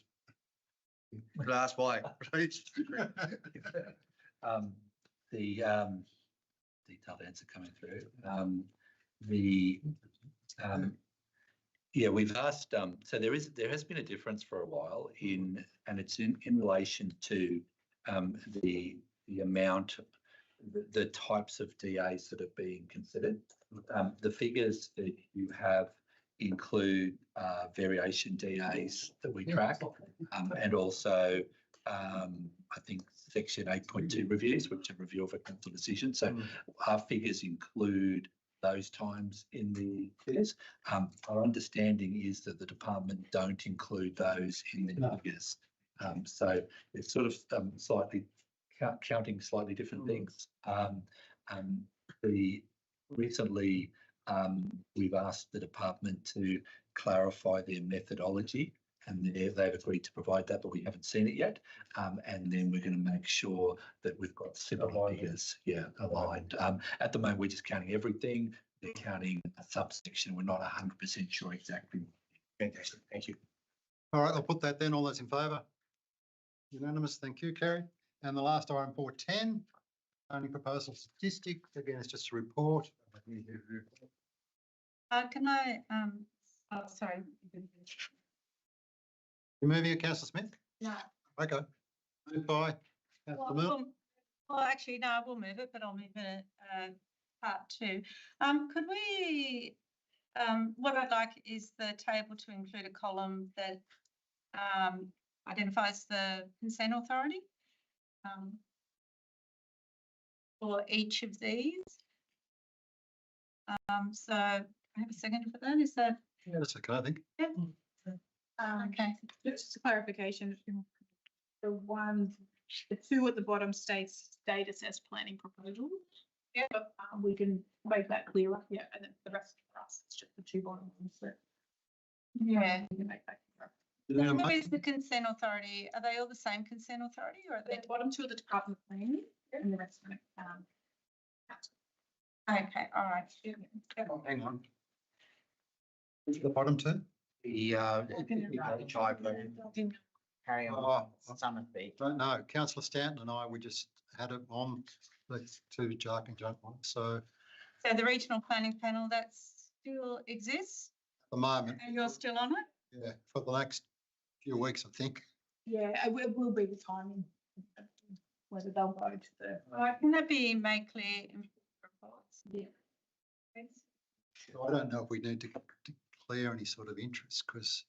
Could I ask why, please? The detailed answer coming through. Yeah, we've asked. So there has been a difference for a while and it's in relation to the amount, the types of DAs that are being considered. The figures that you have include variation DAs that we track, and also I think section 8.2 reviews, which are review of a council decision. So our figures include those times in the figures. Our understanding is that the department don't include those in the figures. So it's sort of slightly counting slightly different things. Recently, we've asked the department to clarify their methodology, and they've agreed to provide that, but we haven't seen it yet. And then we're going to make sure that we've got similar figures, aligned. At the moment, we're just counting everything. They're counting a subsection. We're not 100% sure exactly. Fantastic, thank you. All right, I'll put that then. All those in favour? Unanimous, thank you, Kerry. And the last item, 4.10, only proposal statistics. Again, it's just a report. Can I, sorry. You moving it, Councillor Smith? No. Okay. Moved by Councillor Milne? Well, actually, no, I will move it, but I'll move it part two. Could we, what I'd like is the table to include a column that identifies the consent authority for each of these. So I have a second for that. Is that Yeah, that's okay, I think. okay? Just a clarification, the two at the bottom states state assessed planning proposal. Yeah. We can make that clearer, yeah, and then the rest for us, it's just the two bottom ones that Yeah. we can make that clearer. Who is the consent authority? Are they all the same consent authority or are they? The bottom two are the department planning and the rest of it. Okay, all right. Oh, hang on. The bottom two? The child plan. Carry Oh, on, Summersby. Don't know. Councillor Stanton and I, we just had it on the two jargon junk ones. So at So the regional planning panel, that still exists the moment, and you're still on it? yeah, for the next few weeks, I think. Yeah, it will be the timing, whether they'll go to the. Can that be made clear in reports? Yeah. So I don't know if we need to declare any sort of interest because,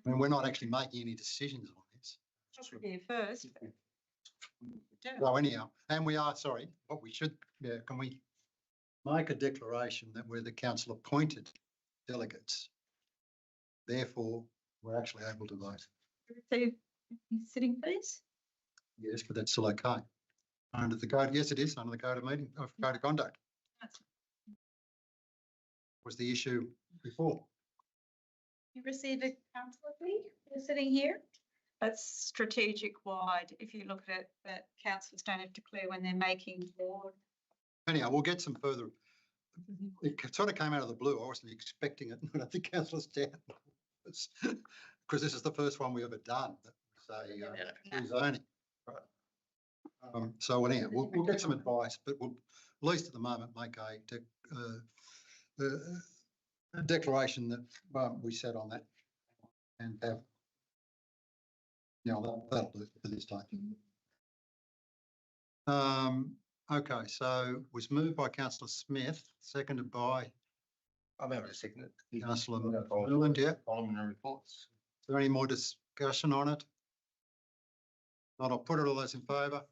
I mean, we're not actually making any decisions on this. Here first. So anyhow, and we are, sorry, what we should, yeah, can we make a declaration that we're the council appointed delegates? Therefore, we're actually able to vote. So you're sitting please? Yes, but that's still okay. Under the code, yes, it is under the code of meeting, of code of conduct. Was the issue before. You received a councillor fee for sitting here? That's strategic wide. If you look at it, that councillors don't have to declare when they're making board. Anyhow, we'll get some further. It sort of came out of the blue. I wasn't expecting it. I think councillor Stanton was, because this is the first one we ever done. That was a zoning. Right. So anyhow, we'll get some advice, but we'll at least at the moment make a declaration that we set on that and have. That'll do for this time. Okay, so was moved by councillor Smith, seconded by I'm able to second it. councillor Milland, yeah. Parliamentary reports. Is there any more discussion on it? Not, I'll put it all those in favour.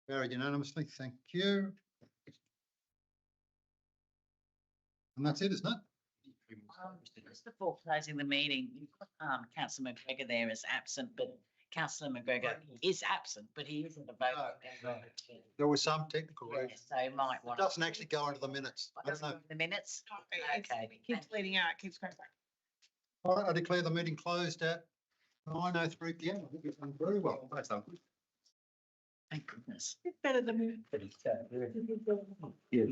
Carried unanimously, thank you. And that's it, isn't it? Just before closing the meeting, you've got councillor McGregor there as absent, but councillor McGregor is absent, but he isn't a voting member. There was some technical Yeah, reason. so you might It want. doesn't actually go into the minutes. I don't know. The minutes? Okay. Keeps bleeding out, keeps going back. All right, I declare the meeting closed at 9:03 PM. I think we've done very well. Nice done. Thank goodness. It's better than. Yes.